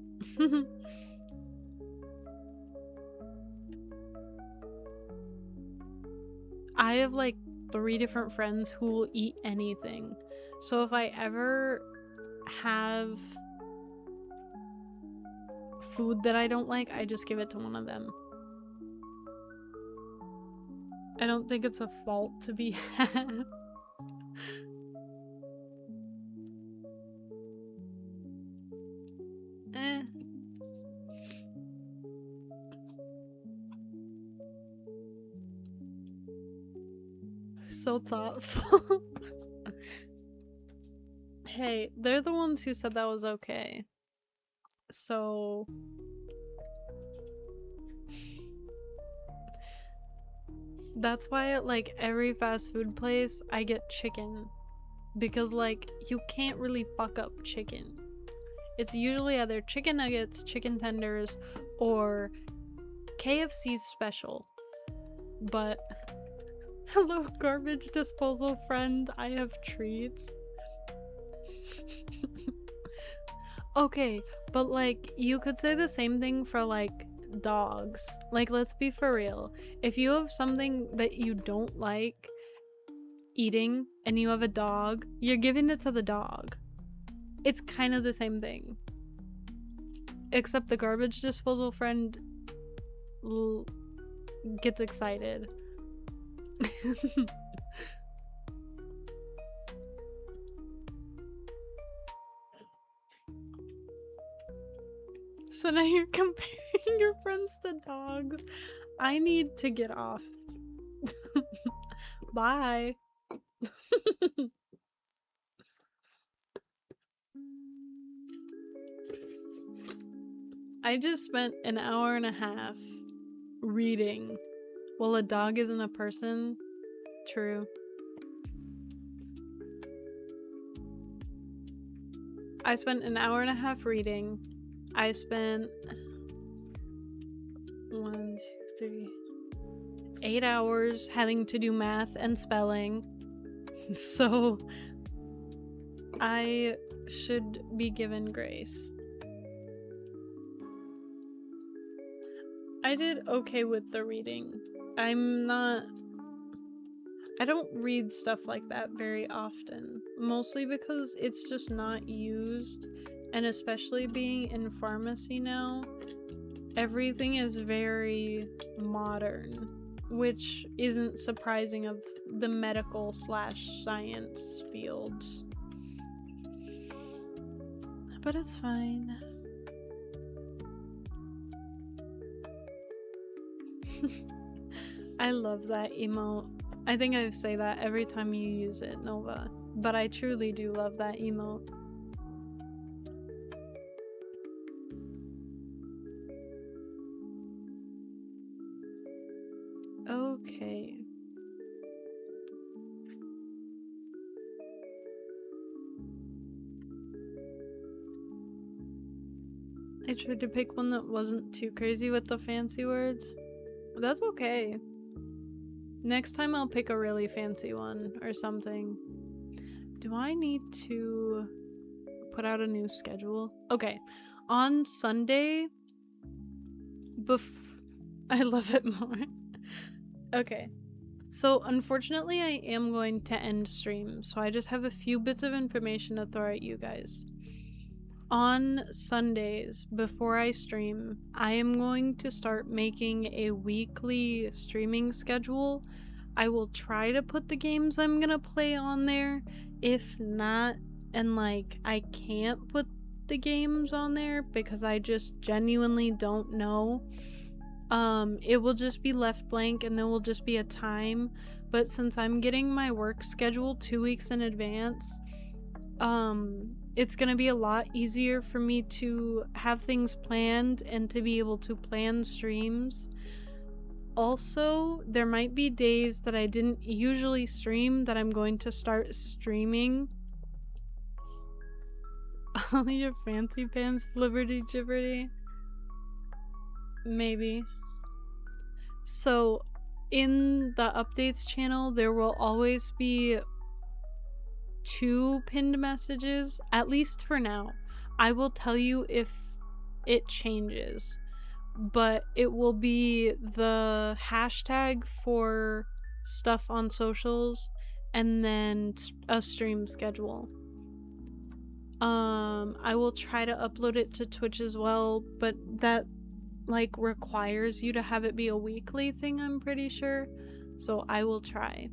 I have like 3 different friends who will eat anything. So if I ever have food that I don't like, I just give it to one of them. I don't think it's a fault to be had. So thoughtful. Hey, they're the ones who said that was okay. So... That's why at like every fast food place I get chicken, because like you can't really fuck up chicken. It's usually either chicken nuggets, chicken tenders, or KFC's special. But hello, garbage disposal friend, I have treats. Okay, but like you could say the same thing for like dogs. Like, let's be for real. If you have something that you don't like eating and you have a dog, you're giving it to the dog. It's kind of the same thing. Except the garbage disposal friend gets excited. So now you're comparing your friends to dogs. I need to get off. Bye. I just spent an hour and a half reading. Well, a dog isn't a person. True. I spent an hour and a half reading. I spent 8 hours having to do math and spelling. So I should be given grace. I did okay with the reading. I don't read stuff like that very often, mostly because it's just not used, and especially being in pharmacy now, everything is very modern, which isn't surprising of the medical / science fields. But it's fine. I love that emote. I think I say that every time you use it, Nova. But I truly do love that emote. Okay. I tried to pick one that wasn't too crazy with the fancy words. That's okay. Next time I'll pick a really fancy one or something. Do I need to put out a new schedule? Okay. On Sunday, I love it more. Okay. So unfortunately I am going to end stream, so I just have a few bits of information to throw at you guys. On Sundays, before I stream, I am going to start making a weekly streaming schedule. I will try to put the games I'm gonna play on there. If not, and like I can't put the games on there because I just genuinely don't know, it will just be left blank and there will just be a time. But since I'm getting my work schedule 2 weeks in advance, it's gonna be a lot easier for me to have things planned and to be able to plan streams. Also, there might be days that I didn't usually stream that I'm going to start streaming. All your fancy pants flibberty gibberty? Maybe. So, in the updates channel, there will always be 2 pinned messages, at least for now. I will tell you if it changes, but it will be the hashtag for stuff on socials and then a stream schedule. I will try to upload it to Twitch as well, but that like requires you to have it be a weekly thing, I'm pretty sure. So I will try.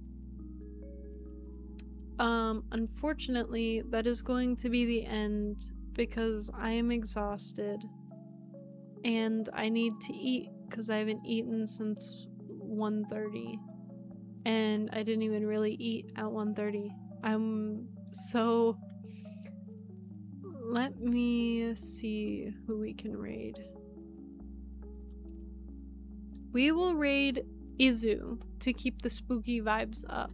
Unfortunately, that is going to be the end because I am exhausted and I need to eat because I haven't eaten since 1:30 and I didn't even really eat at 1:30. So let me see who we can raid. We will raid Izu to keep the spooky vibes up.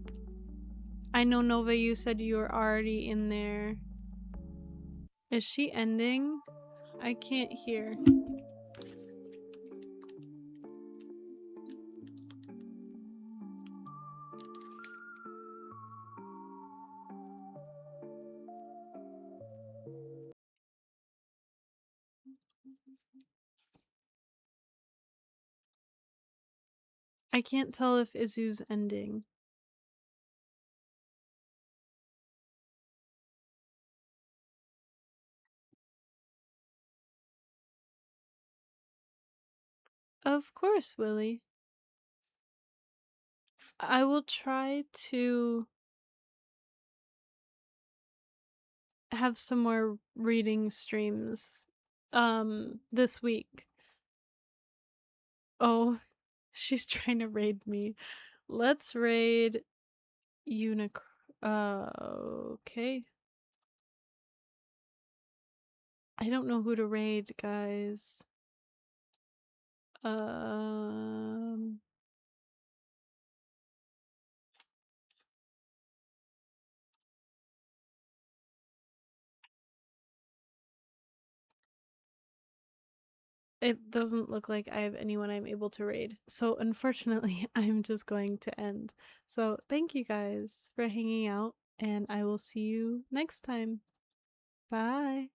I know, Nova, you said you were already in there. Is she ending? I can't hear. I can't tell if Izu's ending. Of course, Willie. I will try to have some more reading streams this week. Oh, she's trying to raid me. Let's raid okay. I don't know who to raid, guys. it doesn't look like I have anyone I'm able to raid. So unfortunately, I'm just going to end. So thank you guys for hanging out, and I will see you next time. Bye.